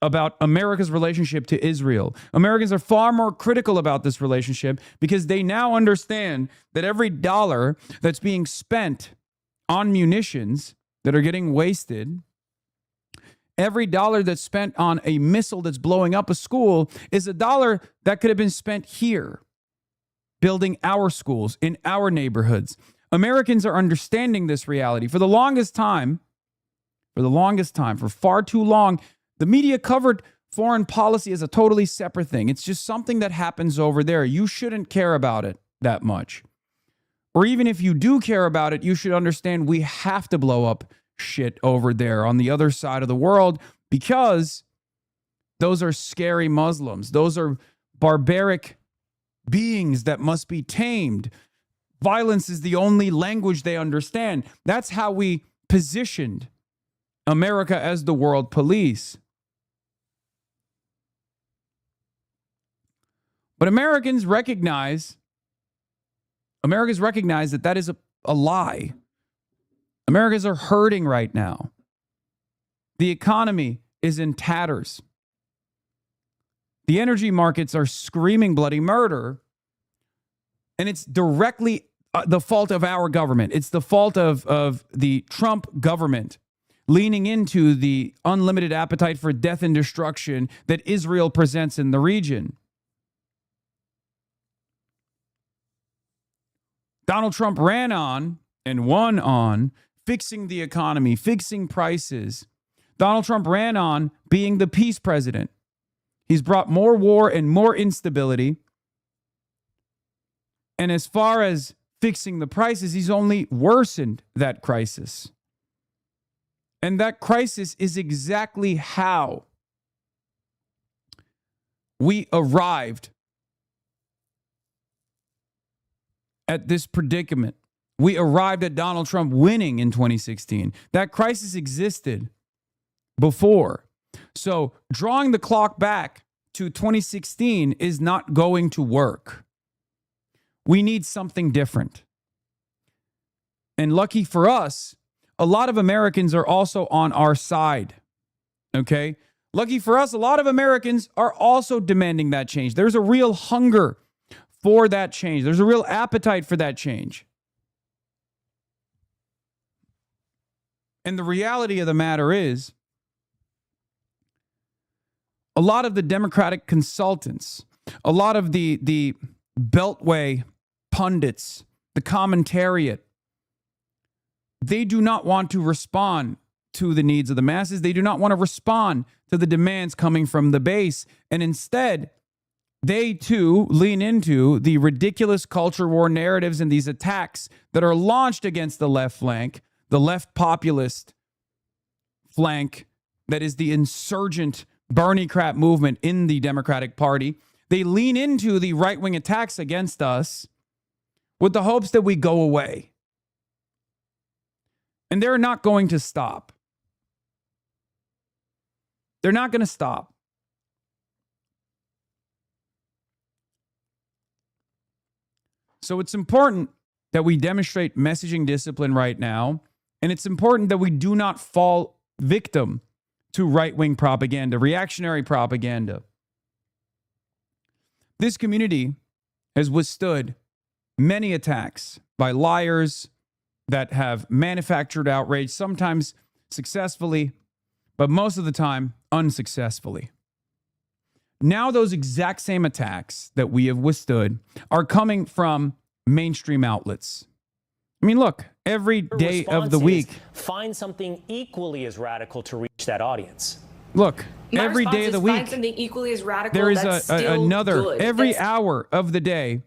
about America's relationship to Israel. Americans are far more critical about this relationship because they now understand that every dollar that's being spent on munitions that are getting wasted, every dollar that's spent on a missile that's blowing up a school is a dollar that could have been spent here, building our schools in our neighborhoods. Americans are understanding this reality. For far too long, the media covered foreign policy as a totally separate thing. It's just something that happens over there. You shouldn't care about it that much. Or even if you do care about it, you should understand we have to blow up shit over there on the other side of the world because those are scary Muslims. Those are barbaric beings that must be tamed. Violence is the only language they understand. That's how we positioned America as the world police. But Americans recognize that that is a lie. Americans are hurting right now. The economy is in tatters. The energy markets are screaming bloody murder. And it's directly the fault of our government. It's the fault of the Trump government leaning into the unlimited appetite for death and destruction that Israel presents in the region. Donald Trump ran on and won on fixing the economy, fixing prices. Donald Trump ran on being the peace president. He's brought more war and more instability. And as far as fixing the prices, he's only worsened that crisis. And that crisis is exactly how we arrived at this predicament. We arrived at Donald Trump winning in 2016. That crisis existed before. So drawing the clock back to 2016 is not going to work. We need something different. And lucky for us, a lot of Americans are also on our side. Okay? Lucky for us, a lot of Americans are also demanding that change. There's a real hunger for that change. There's a real appetite for that change. And the reality of the matter is, a lot of the Democratic consultants, a lot of the Beltway pundits, the commentariat, they do not want to respond to the needs of the masses. They do not want to respond to the demands coming from the base. And instead, they too lean into the ridiculous culture war narratives and these attacks that are launched against the left flank, the left populist flank that is the insurgent Bernie crap movement in the Democratic Party. They lean into the right-wing attacks against us with the hopes that we go away. And they're not going to stop. They're not going to stop. So it's important that we demonstrate messaging discipline right now. And it's important that we do not fall victim to right-wing propaganda, reactionary propaganda. This community has withstood many attacks by liars that have manufactured outrage, sometimes successfully, but most of the time unsuccessfully. Now those exact same attacks that we have withstood are coming from mainstream outlets. I mean, look, every day of the week, find something equally as radical to reach that audience. Look, My every day of the response is week, find something equally as radical there is that's still another, good. every That's- hour of the day,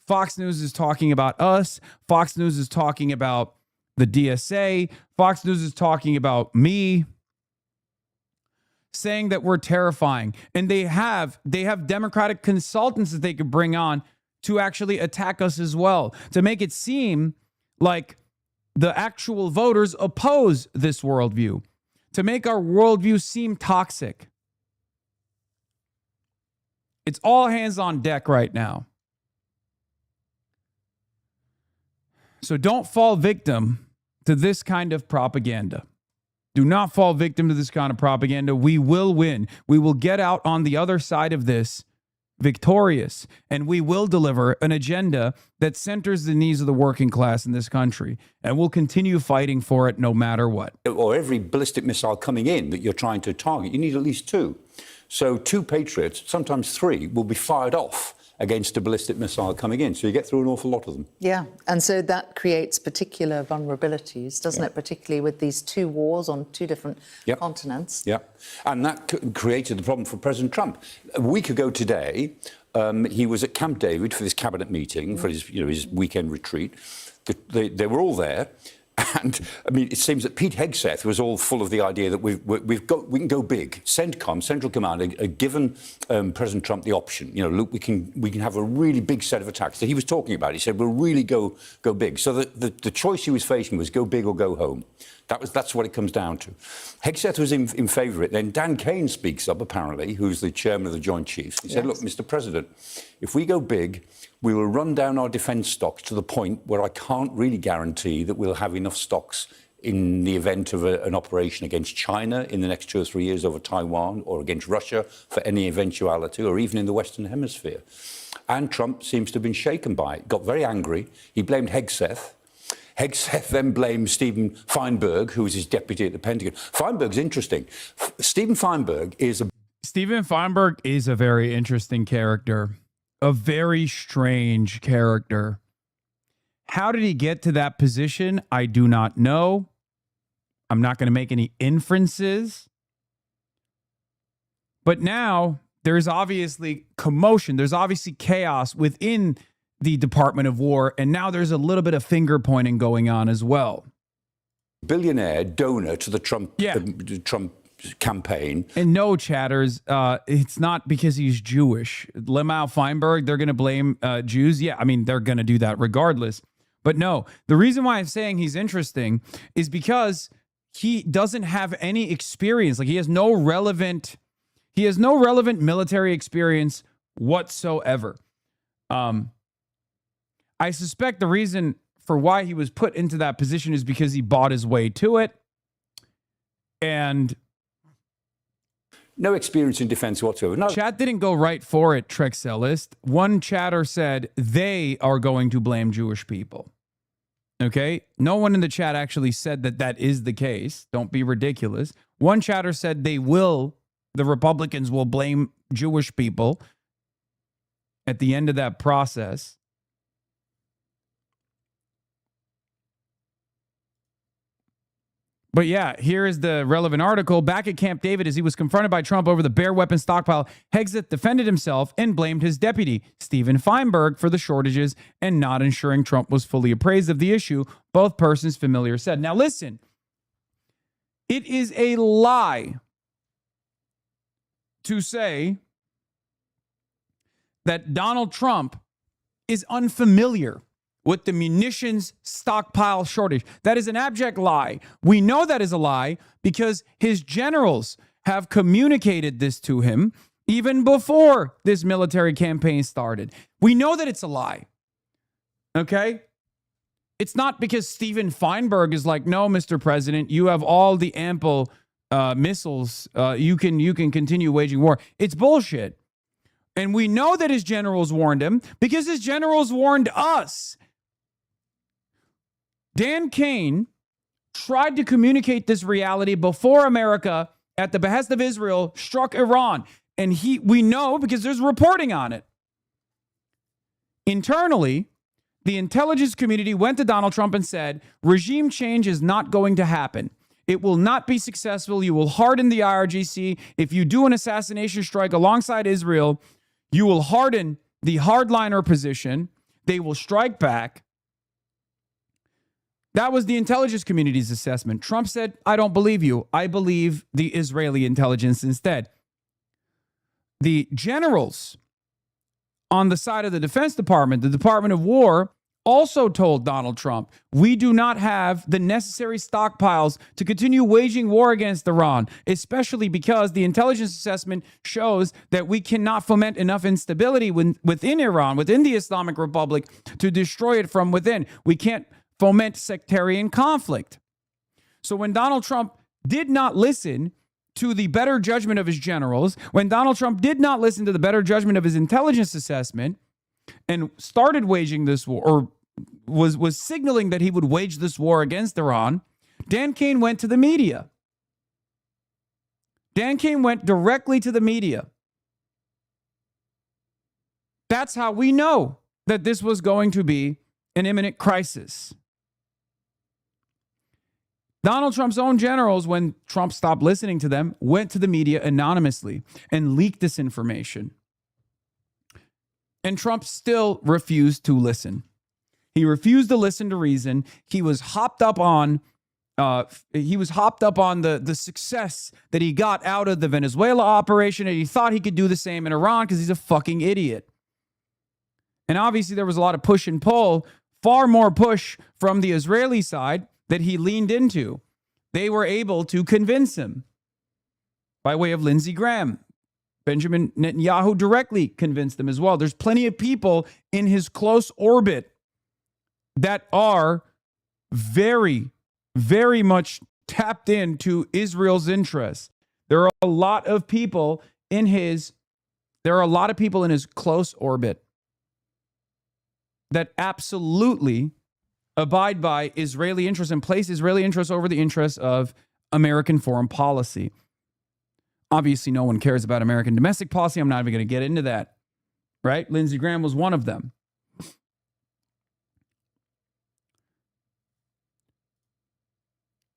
Fox News is talking about us. Fox News is talking about the DSA. Fox News is talking about me, saying that we're terrifying. And they have Democratic consultants that they could bring on to actually attack us as well, to make it seem like the actual voters oppose this worldview, to make our worldview seem toxic. It's all hands on deck right now. So don't fall victim to this kind of propaganda. Do not fall victim to this kind of propaganda. We will win. We will get out on the other side of this victorious, and we will deliver an agenda that centers the needs of the working class in this country, and we'll continue fighting for it no matter what. Or every ballistic missile coming in that you're trying to target, you need at least 2. So 2 Patriots, sometimes 3, will be fired off against a ballistic missile coming in. So you get through an awful lot of them. Yeah, and so that creates particular vulnerabilities, doesn't it? Particularly with these 2 wars on 2 different continents. Yeah, and that created the problem for President Trump. A week ago today, he was at Camp David for this cabinet meeting, for his weekend retreat. They were all there. And I mean, it seems that Pete Hegseth was all full of the idea that we can go big. CENTCOM, Central Command, had given President Trump the option. Look, we can have a really big set of attacks that he was talking about. He said we'll really go big. So the choice he was facing was go big or go home. That's what it comes down to. Hegseth was in favour of it. Then Dan Kane speaks up, apparently, who's the chairman of the Joint Chiefs. He said, look, Mr. President, if we go big, we will run down our defence stocks to the point where I can't really guarantee that we'll have enough stocks in the event of an operation against China in the next 2 or 3 years over Taiwan, or against Russia for any eventuality, or even in the Western Hemisphere. And Trump seems to have been shaken by it, got very angry. He blamed Hegseth. Hegseth then blamed Stephen Feinberg, who was his deputy at the Pentagon. Feinberg's interesting. Stephen Feinberg is a very interesting character. A very strange character. How did he get to that position? I do not know. I'm not going to make any inferences. But now there's obviously commotion. There's obviously chaos within the Department of War. And now there's a little bit of finger pointing going on as well. Billionaire donor to the Trump campaign. And no, chatters, it's not because he's Jewish. Lemau Feinberg, they're going to blame Jews. Yeah, I mean, they're going to do that regardless. But no, the reason why I'm saying he's interesting is because he doesn't have any experience. Like, he has no relevant military experience whatsoever. I suspect the reason for why he was put into that position is because he bought his way to it. And no experience in defense whatsoever. No. Chat didn't go right for it, Trexellist. One chatter said they are going to blame Jewish people. Okay? No one in the chat actually said that is the case. Don't be ridiculous. One chatter said the Republicans will blame Jewish people at the end of that process. But yeah, here is the relevant article. Back at Camp David, as he was confronted by Trump over the bear weapon stockpile, Hegseth defended himself and blamed his deputy, Stephen Feinberg, for the shortages and not ensuring Trump was fully appraised of the issue, both persons familiar said. Now listen, it is a lie to say that Donald Trump is unfamiliar with the munitions stockpile shortage. That is an abject lie. We know that is a lie because his generals have communicated this to him even before this military campaign started. We know that it's a lie. Okay? It's not because Stephen Feinberg is like, no, Mr. President, you have all the ample missiles. You can continue waging war. It's bullshit. And we know that his generals warned him because his generals warned us. Dan Kane tried to communicate this reality before America, at the behest of Israel, struck Iran. And we know because there's reporting on it. Internally, the intelligence community went to Donald Trump and said, regime change is not going to happen. It will not be successful. You will harden the IRGC. If you do an assassination strike alongside Israel, you will harden the hardliner position. They will strike back. That was the intelligence community's assessment. Trump said, I don't believe you. I believe the Israeli intelligence instead. The generals on the side of the Defense Department, the Department of War, also told Donald Trump, we do not have the necessary stockpiles to continue waging war against Iran, especially because the intelligence assessment shows that we cannot foment enough instability within Iran, within the Islamic Republic, to destroy it from within. We can't foment sectarian conflict. So when Donald Trump did not listen to the better judgment of his generals, when Donald Trump did not listen to the better judgment of his intelligence assessment and started waging this war, or was signaling that he would wage this war against Iran, Dan Cain went to the media. Dan Cain went directly to the media. That's how we know that this was going to be an imminent crisis. Donald Trump's own generals, when Trump stopped listening to them, went to the media anonymously and leaked this information. And Trump still refused to listen. He refused to listen to reason. He was hopped up on the success that he got out of the Venezuela operation, and he thought he could do the same in Iran because he's a fucking idiot. And obviously there was a lot of push and pull, far more push from the Israeli side that he leaned into. They were able to convince him by way of Lindsey Graham. Benjamin Netanyahu directly convinced them as well. There's plenty of people in his close orbit that are very, very much tapped into Israel's interests. There are a lot of people in his close orbit that absolutely abide by Israeli interests and place Israeli interests over the interests of American foreign policy. Obviously, no one cares about American domestic policy. I'm not even going to get into that, right? Lindsey Graham was one of them.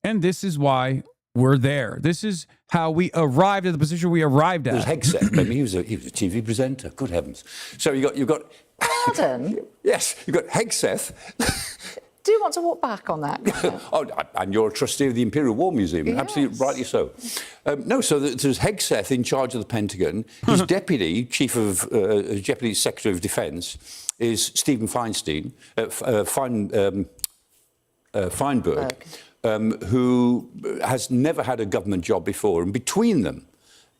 And this is why we're there. This is how we arrived at the position we arrived at. There's Hegseth. Maybe he was a TV presenter. Good heavens! So you've got. Pardon? Yes, you've got Hegseth. Do you want to walk back on that? Oh, and you're a trustee of the Imperial War Museum. Yes. Absolutely rightly so. So there's Hegseth in charge of the Pentagon. His deputy secretary of defense is Stephen Feinberg, who has never had a government job before. And between them,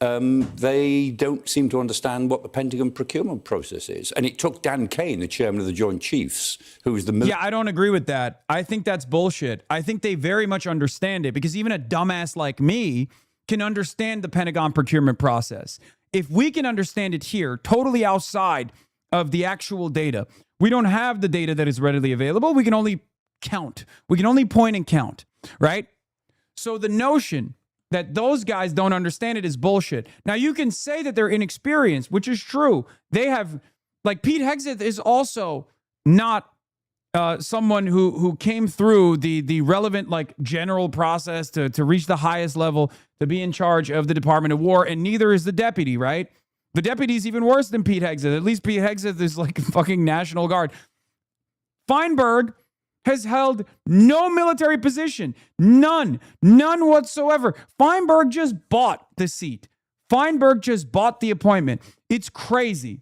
they don't seem to understand what the Pentagon procurement process is. And it took Dan Cain, the chairman of the Joint Chiefs, who was the... Yeah, I don't agree with that. I think that's bullshit. I think they very much understand it, because even a dumbass like me can understand the Pentagon procurement process. If we can understand it here, totally outside of the actual data, we don't have the data that is readily available. We can only count. We can only point and count, right? So the notion that those guys don't understand it is bullshit. Now, you can say that they're inexperienced, which is true. They have, like, Pete Hegseth is also not someone who came through the relevant, like, general process to reach the highest level to be in charge of the Department of War, and neither is the deputy, right? The deputy's even worse than Pete Hegseth. At least Pete Hegseth is like fucking National Guard. Feinberg has held no military position. None whatsoever. Feinberg just bought the seat. Feinberg just bought the appointment. It's crazy.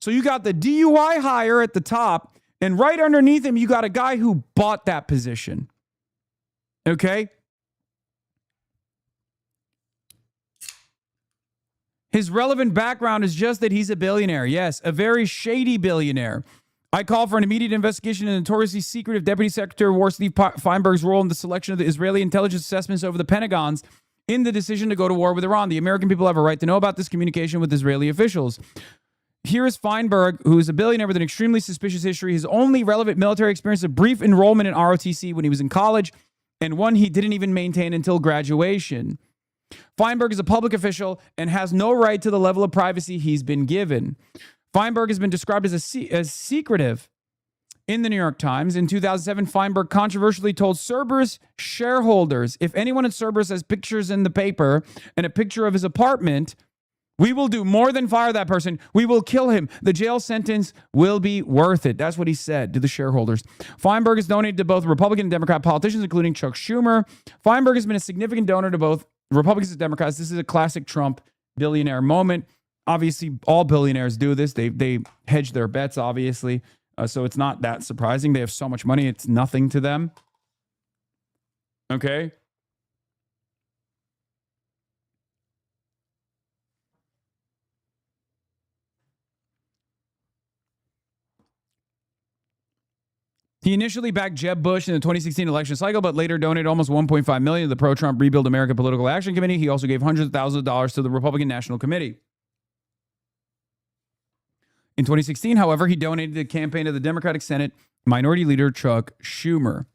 So you got the DUI hire at the top, and right underneath him, you got a guy who bought that position. Okay? His relevant background is just that he's a billionaire. Yes, a very shady billionaire. I call for an immediate investigation into the notoriously secretive Deputy Secretary of War Steve Feinberg's role in the selection of the Israeli intelligence assessments over the Pentagon's in the decision to go to war with Iran. The American people have a right to know about this communication with Israeli officials. Here is Feinberg, who is a billionaire with an extremely suspicious history. His only relevant military experience is a brief enrollment in ROTC when he was in college, and one he didn't even maintain until graduation. Feinberg is a public official and has no right to the level of privacy he's been given. Feinberg has been described as secretive in the New York Times. In 2007, Feinberg controversially told Cerberus shareholders, if anyone at Cerberus has pictures in the paper and a picture of his apartment, we will do more than fire that person. We will kill him. The jail sentence will be worth it. That's what he said to the shareholders. Feinberg has donated to both Republican and Democrat politicians, including Chuck Schumer. Feinberg has been a significant donor to both Republicans and Democrats. This is a classic Trump billionaire moment. Obviously, all billionaires do this. They hedge their bets, obviously. So it's not that surprising. They have so much money, it's nothing to them. Okay? He initially backed Jeb Bush in the 2016 election cycle, but later donated almost $1.5 million to the pro-Trump Rebuild America Political Action Committee. He also gave hundreds of thousands of dollars to the Republican National Committee. In 2016, however, he donated the campaign of the Democratic Senate Minority Leader Chuck Schumer.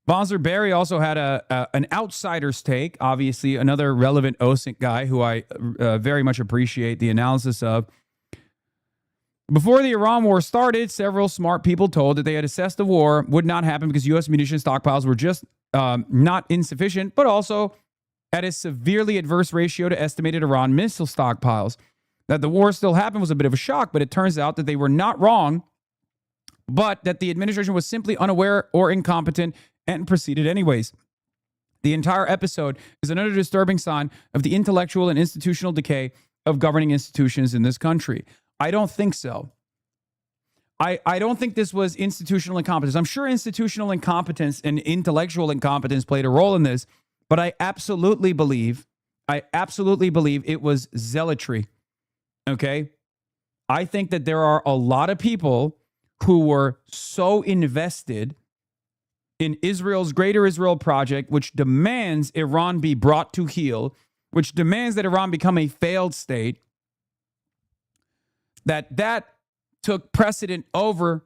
Bonser Berry also had an outsider's take, obviously another relevant OSINT guy who I very much appreciate the analysis of. Before the Iran war started, several smart people told that they had assessed the war would not happen because U.S. munition stockpiles were just not insufficient, but also at a severely adverse ratio to estimated Iran missile stockpiles. That the war still happened was a bit of a shock, but it turns out that they were not wrong, but that the administration was simply unaware or incompetent and proceeded anyways. The entire episode is another disturbing sign of the intellectual and institutional decay of governing institutions in this country. I don't think so. I don't think this was institutional incompetence. I'm sure institutional incompetence and intellectual incompetence played a role in this, but I absolutely believe it was zealotry. Okay? I think that there are a lot of people who were so invested in Israel's Greater Israel Project, which demands Iran be brought to heel, which demands that Iran become a failed state, that took precedent over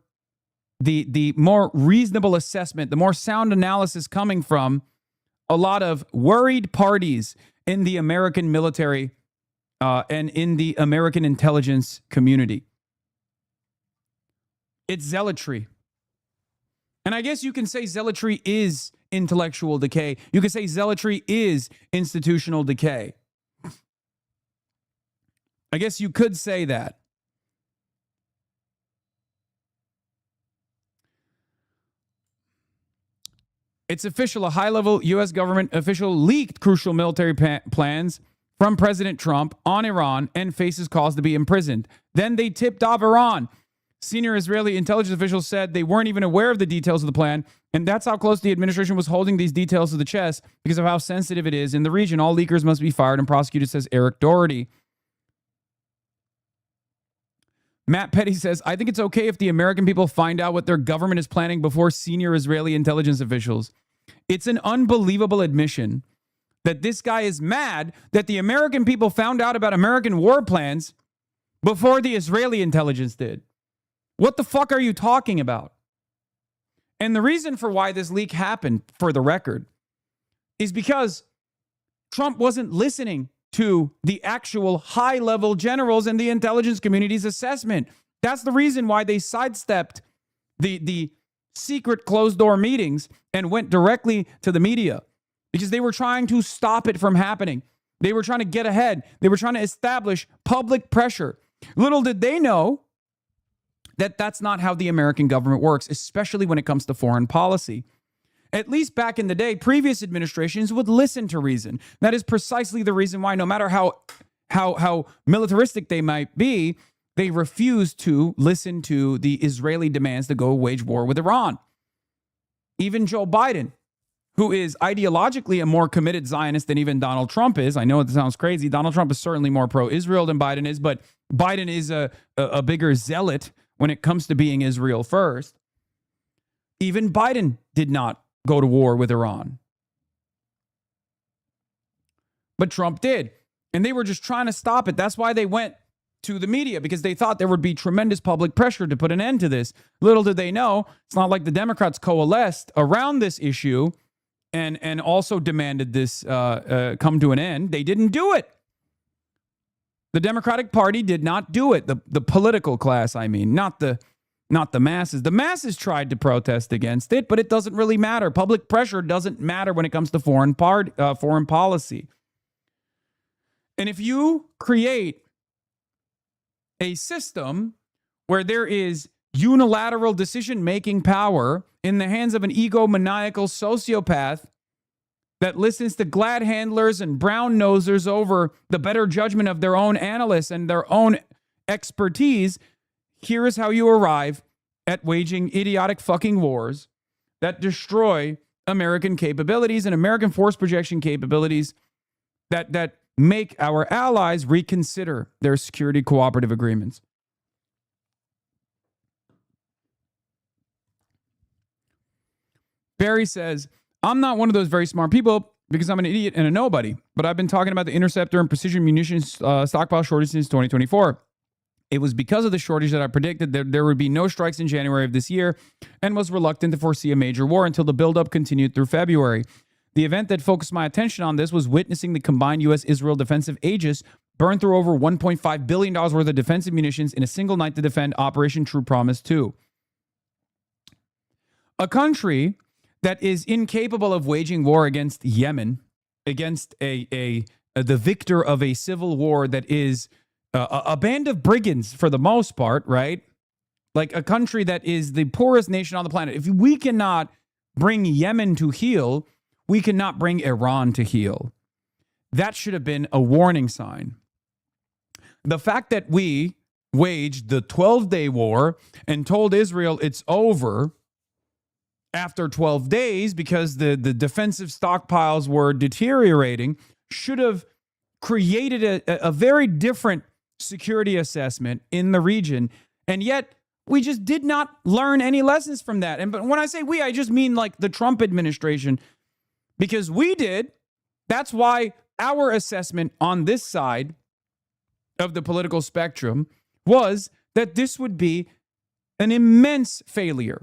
the more reasonable assessment, the more sound analysis coming from a lot of worried parties in the American military and in the American intelligence community. It's zealotry. And I guess you can say zealotry is intellectual decay. You can say zealotry is institutional decay. I guess you could say that. It's official. A high-level U.S. government official leaked crucial military plans from President Trump on Iran and faces calls to be imprisoned. Then they tipped off Iran. Senior Israeli intelligence officials said they weren't even aware of the details of the plan, and that's how close the administration was holding these details to the chest because of how sensitive it is in the region. All leakers must be fired and prosecuted, says Eric Doherty. Matt Petty says, I think it's okay if the American people find out what their government is planning before senior Israeli intelligence officials. It's an unbelievable admission that this guy is mad that the American people found out about American war plans before the Israeli intelligence did. What the fuck are you talking about? And the reason for why this leak happened, for the record, is because Trump wasn't listening to the actual high-level generals in the intelligence community's assessment. That's the reason why they sidestepped the secret closed-door meetings and went directly to the media, because they were trying to stop it from happening. They were trying to get ahead. They were trying to establish public pressure. Little did they know that that's not how the American government works, especially when it comes to foreign policy. At least back in the day, previous administrations would listen to reason. That is precisely the reason why, no matter how militaristic they might be, they refuse to listen to the Israeli demands to go wage war with Iran. Even Joe Biden, who is ideologically a more committed Zionist than even Donald Trump is. I know it sounds crazy. Donald Trump is certainly more pro-Israel than Biden is, but Biden is a bigger zealot when it comes to being Israel first. Even Biden did not go to war with Iran. But Trump did. And they were just trying to stop it. That's why they went to the media, because they thought there would be tremendous public pressure to put an end to this. Little did they know, it's not like the Democrats coalesced around this issue and also demanded this come to an end. They didn't do it. The Democratic Party did not do it. The political class, I mean, not the masses. The masses tried to protest against it, but it doesn't really matter. Public pressure doesn't matter when it comes to foreign policy. And if you create a system where there is unilateral decision-making power in the hands of an egomaniacal sociopath that listens to glad handlers and brown nosers over the better judgment of their own analysts and their own expertise, here is how you arrive at waging idiotic fucking wars that destroy American capabilities and American force projection capabilities that make our allies reconsider their security cooperative agreements. Barry says, I'm not one of those very smart people because I'm an idiot and a nobody, but I've been talking about the interceptor and precision munitions stockpile shortage since 2024. It was because of the shortage that I predicted that there would be no strikes in January of this year and was reluctant to foresee a major war until the buildup continued through February. The event that focused my attention on this was witnessing the combined U.S.-Israel defensive Aegis burn through over $1.5 billion worth of defensive munitions in a single night to defend Operation True Promise 2. A country that is incapable of waging war against Yemen, against the victor of a civil war that is a band of brigands for the most part, right? Like a country that is the poorest nation on the planet. If we cannot bring Yemen to heel, we cannot bring Iran to heel. That should have been a warning sign. The fact that we waged the 12-day war and told Israel it's over after 12 days because the defensive stockpiles were deteriorating should have created a very different security assessment in the region. And yet we just did not learn any lessons from that. And but when I say we, I just mean like the Trump administration, because we did. That's why our assessment on this side of the political spectrum was that this would be an immense failure.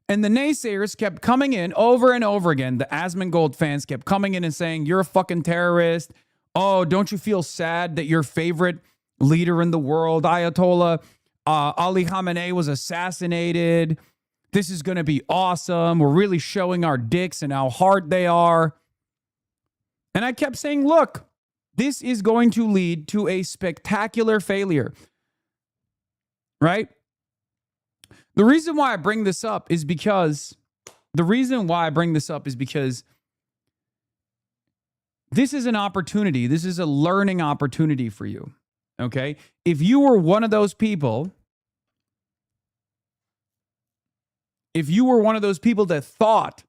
And the naysayers kept coming in over and over again. The Asmongold fans kept coming in and saying, you're a fucking terrorist. Oh, don't you feel sad that your favorite leader in the world, Ayatollah Ali Khamenei, was assassinated? This is going to be awesome. We're really showing our dicks and how hard they are. And I kept saying, look, this is going to lead to a spectacular failure. Right? The reason why I bring this up is because this is an opportunity. This is a learning opportunity for you. Okay? If you were one of those people that thought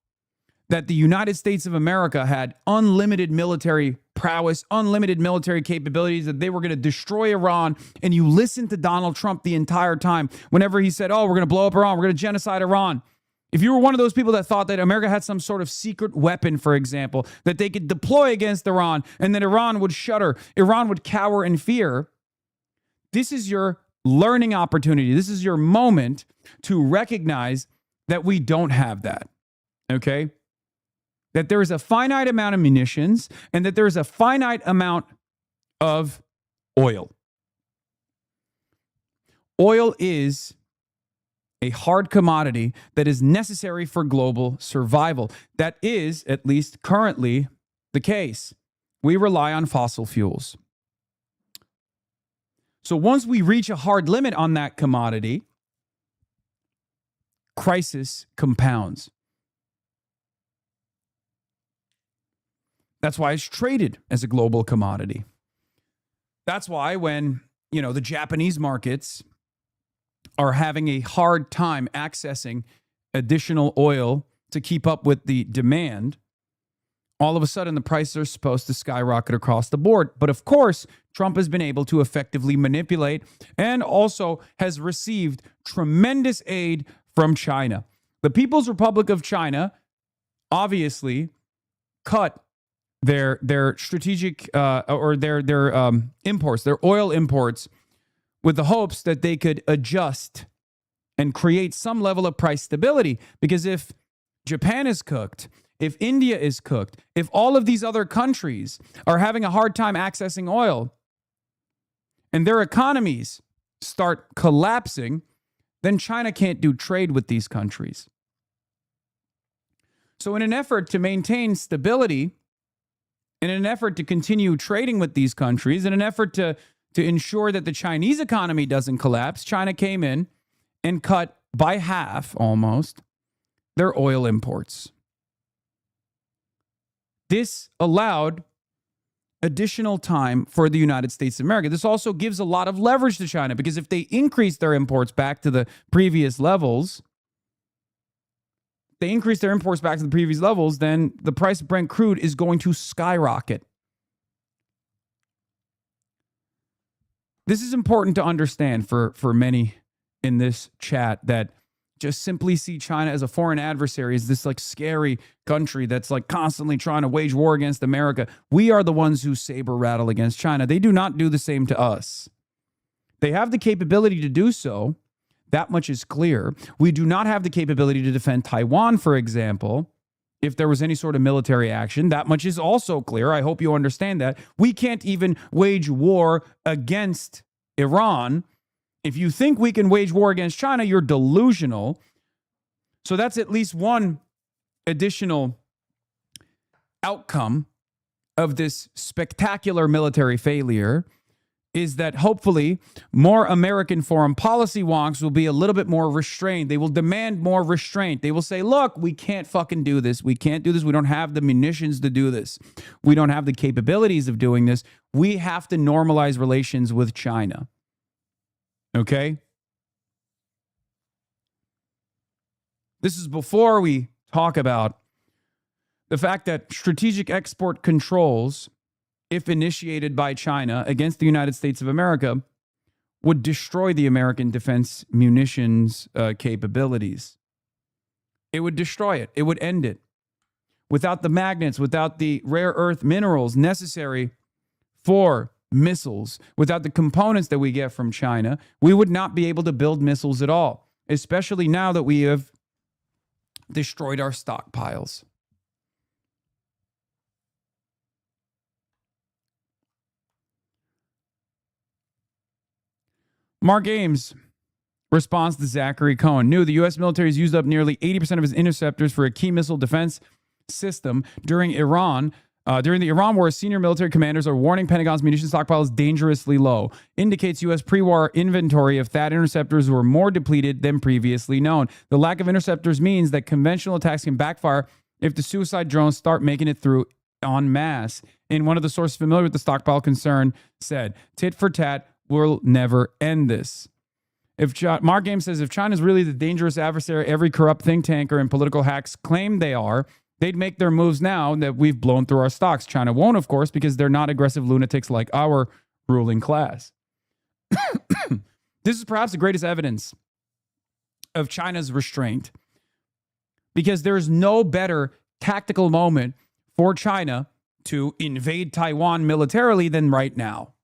that the United States of America had unlimited military prowess, unlimited military capabilities, that they were going to destroy Iran, and you listened to Donald Trump the entire time whenever he said, oh, we're going to blow up Iran, we're going to genocide Iran. If you were one of those people that thought that America had some sort of secret weapon, for example, that they could deploy against Iran and that Iran would shudder, Iran would cower in fear, this is your learning opportunity. This is your moment to recognize that we don't have that, okay? That there is a finite amount of munitions and that there is a finite amount of oil. Oil is a hard commodity that is necessary for global survival. That is, at least currently, the case. We rely on fossil fuels. So once we reach a hard limit on that commodity, crisis compounds. That's why it's traded as a global commodity. That's why when, the Japanese markets are having a hard time accessing additional oil to keep up with the demand, all of a sudden the prices are supposed to skyrocket across the board. But of course, Trump has been able to effectively manipulate and also has received tremendous aid from China. The People's Republic of China obviously cut their strategic or their imports, their oil imports, with the hopes that they could adjust and create some level of price stability. Because if Japan is cooked, if India is cooked, if all of these other countries are having a hard time accessing oil and their economies start collapsing, then China can't do trade with these countries. So in an effort to maintain stability, in an effort to continue trading with these countries, in an effort to ensure that the Chinese economy doesn't collapse, China came in and cut by half almost their oil imports. This allowed additional time for the United States of America. This also gives a lot of leverage to China, because if they increase their imports back to the previous levels, then the price of Brent crude is going to skyrocket. This is important to understand for many in this chat that just simply see China as a foreign adversary, as this like scary country that's like constantly trying to wage war against America. We are the ones who saber rattle against China. They do not do the same to us. They have the capability to do so. That much is clear. We do not have the capability to defend Taiwan, for example, if there was any sort of military action. That much is also clear. I hope you understand that. We can't even wage war against Iran. If you think we can wage war against China, you're delusional. So that's at least one additional outcome of this spectacular military failure, is that hopefully more American foreign policy wonks will be a little bit more restrained. They will demand more restraint. They will say, look, we can't fucking do this. We can't do this. We don't have the munitions to do this. We don't have the capabilities of doing this. We have to normalize relations with China. Okay? This is before we talk about the fact that strategic export controls, if initiated by China against the United States of America, would destroy the American defense munitions capabilities. It would destroy it. It would end it. Without the magnets, without the rare earth minerals necessary for missiles, without the components that we get from China, we would not be able to build missiles at all, especially now that we have destroyed our stockpiles. Mark Ames responds to Zachary Cohen. New, the U.S. military has used up nearly 80% of its interceptors for a key missile defense system during Iran. During the Iran war, senior military commanders are warning Pentagon's munition stockpile is dangerously low. Indicates U.S. pre-war inventory of THAAD interceptors were more depleted than previously known. The lack of interceptors means that conventional attacks can backfire if the suicide drones start making it through en masse. And one of the sources familiar with the stockpile concern said, tit for tat will never end this. Mark Ames says, if China is really the dangerous adversary every corrupt think tanker and political hacks claim they are, they'd make their moves now that we've blown through our stocks. China won't, of course, because they're not aggressive lunatics like our ruling class. This is perhaps the greatest evidence of China's restraint, because there's no better tactical moment for China to invade Taiwan militarily than right now.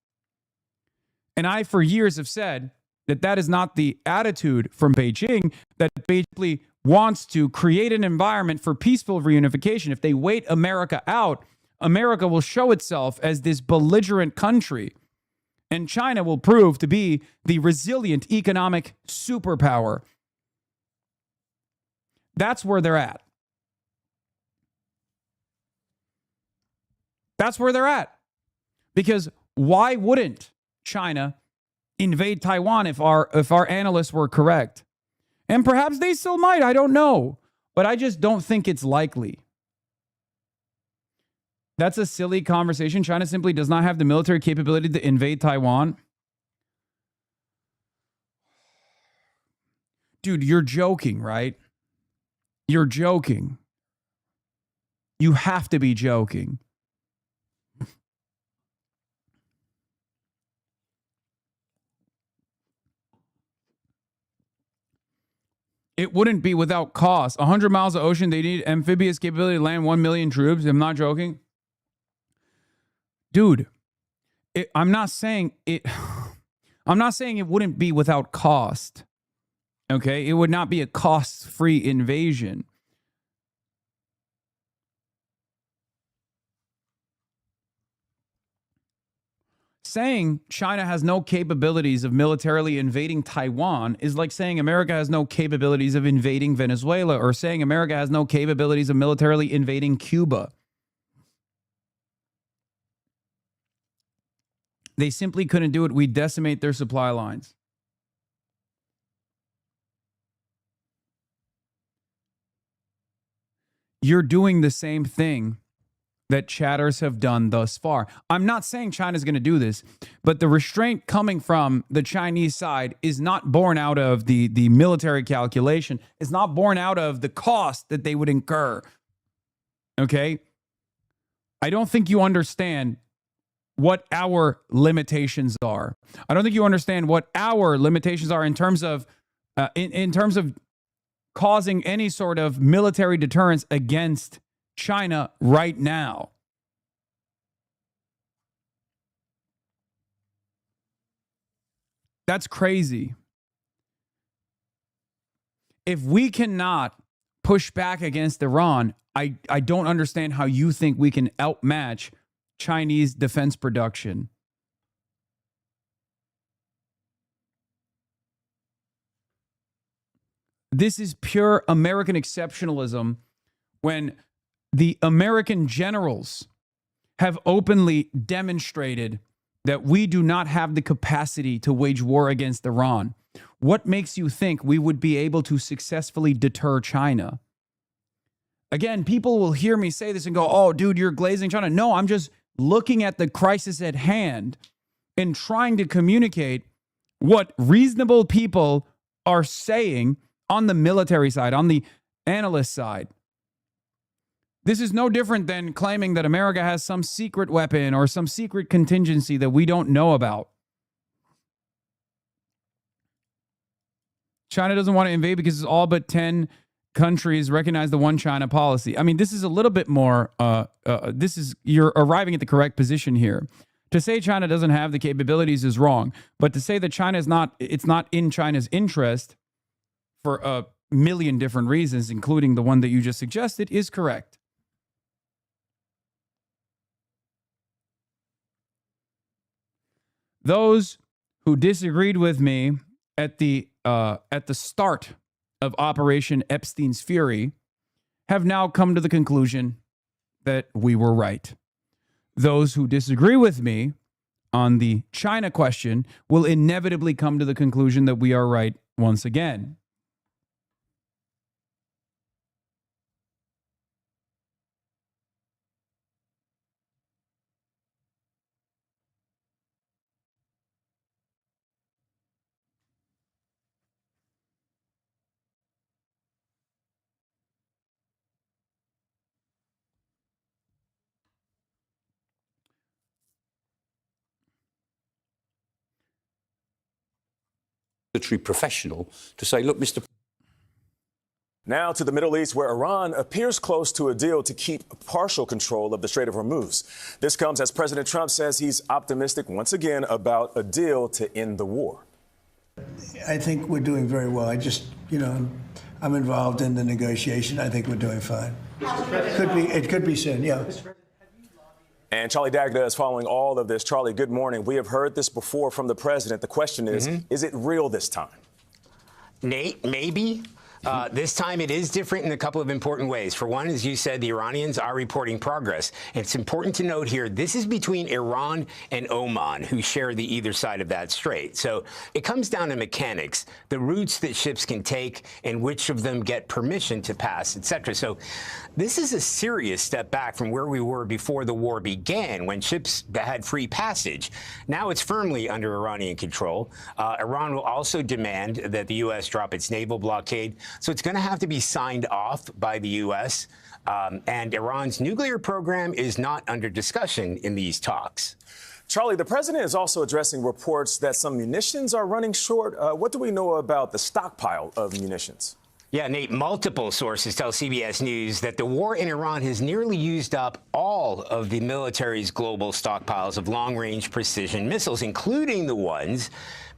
And I, for years, have said that that is not the attitude from Beijing, that basically wants to create an environment for peaceful reunification. If they wait America out, America will show itself as this belligerent country, and China will prove to be the resilient economic superpower. That's where they're at. That's where they're at. Because why wouldn't China invade Taiwan if our analysts were correct? And perhaps they still might, I don't know. But I just don't think it's likely. That's a silly conversation. China simply does not have the military capability to invade Taiwan. Dude, you're joking, right? You're joking. You have to be joking. It wouldn't be without cost. 100 miles of ocean, they need amphibious capability to land 1 million troops. I'm not joking. Dude, I'm not saying it wouldn't be without cost. Okay? It would not be a cost-free invasion. Saying China has no capabilities of militarily invading Taiwan is like saying America has no capabilities of invading Venezuela, or saying America has no capabilities of militarily invading Cuba. They simply couldn't do it. We decimate their supply lines. You're doing the same thing that chatters have done thus far. I'm not saying China's going to do this, but the restraint coming from the Chinese side is not born out of the military calculation. It's not born out of the cost that they would incur. Okay? I don't think you understand what our limitations are. I don't think you understand what our limitations are in terms of in terms of causing any sort of military deterrence against China right now. That's crazy. If we cannot push back against Iran, I don't understand how you think we can outmatch Chinese defense production. This is pure American exceptionalism when the American generals have openly demonstrated that we do not have the capacity to wage war against Iran. What makes you think we would be able to successfully deter China? Again, people will hear me say this and go, oh, dude, you're glazing China. No, I'm just looking at the crisis at hand and trying to communicate what reasonable people are saying on the military side, on the analyst side. This is no different than claiming that America has some secret weapon or some secret contingency that we don't know about. China doesn't want to invade because it's all but 10 countries recognize the one China policy. I mean, this is a little bit more, you're arriving at the correct position here. To say China doesn't have the capabilities is wrong, but to say that China is not, it's not in China's interest for a million different reasons, including the one that you just suggested, is correct. Those who disagreed with me at the start of Operation Epstein's Fury have now come to the conclusion that we were right. Those who disagree with me on the China question will inevitably come to the conclusion that we are right once again. Military professional to say, look, Mr. Now to the Middle East, where Iran appears close to a deal to keep partial control of the Strait of Hormuz. This comes as President Trump says he's optimistic once again about a deal to end the war. I think we're doing very well. I'm involved in the negotiation. I think we're doing fine. It could be soon, yeah. And Charlie Dagda is following all of this. Charlie, good morning. We have heard this before from the president. The question is it real this time? Nate, maybe. This time it is different in a couple of important ways. For one, as you said, the Iranians are reporting progress. And it's important to note here, this is between Iran and Oman, who share the either side of that strait. So it comes down to mechanics, the routes that ships can take and which of them get permission to pass, et cetera. So this is a serious step back from where we were before the war began, when ships had free passage. Now it's firmly under Iranian control. Iran will also demand that the U.S. drop its naval blockade. So it's going to have to be signed off by the U.S. And Iran's nuclear program is not under discussion in these talks. Charlie, the president is also addressing reports that some munitions are running short. What do we know about the stockpile of munitions? Yeah, Nate, multiple sources tell CBS News that the war in Iran has nearly used up all of the military's global stockpiles of long-range precision missiles, including the ones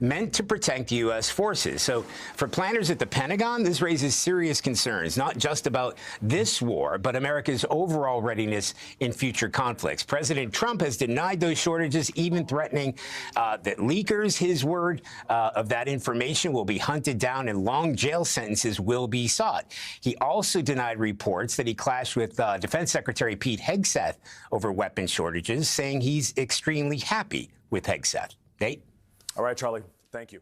meant to protect U.S. forces. So for planners at the Pentagon, this raises serious concerns, not just about this war, but America's overall readiness in future conflicts. President Trump has denied those shortages, even threatening that leakers, his word, of that information will be hunted down and long jail sentences will be sought. He also denied reports that he clashed with Defense Secretary Pete Hegseth over weapon shortages, saying he's extremely happy with Hegseth. Nate? All right, Charlie. Thank you.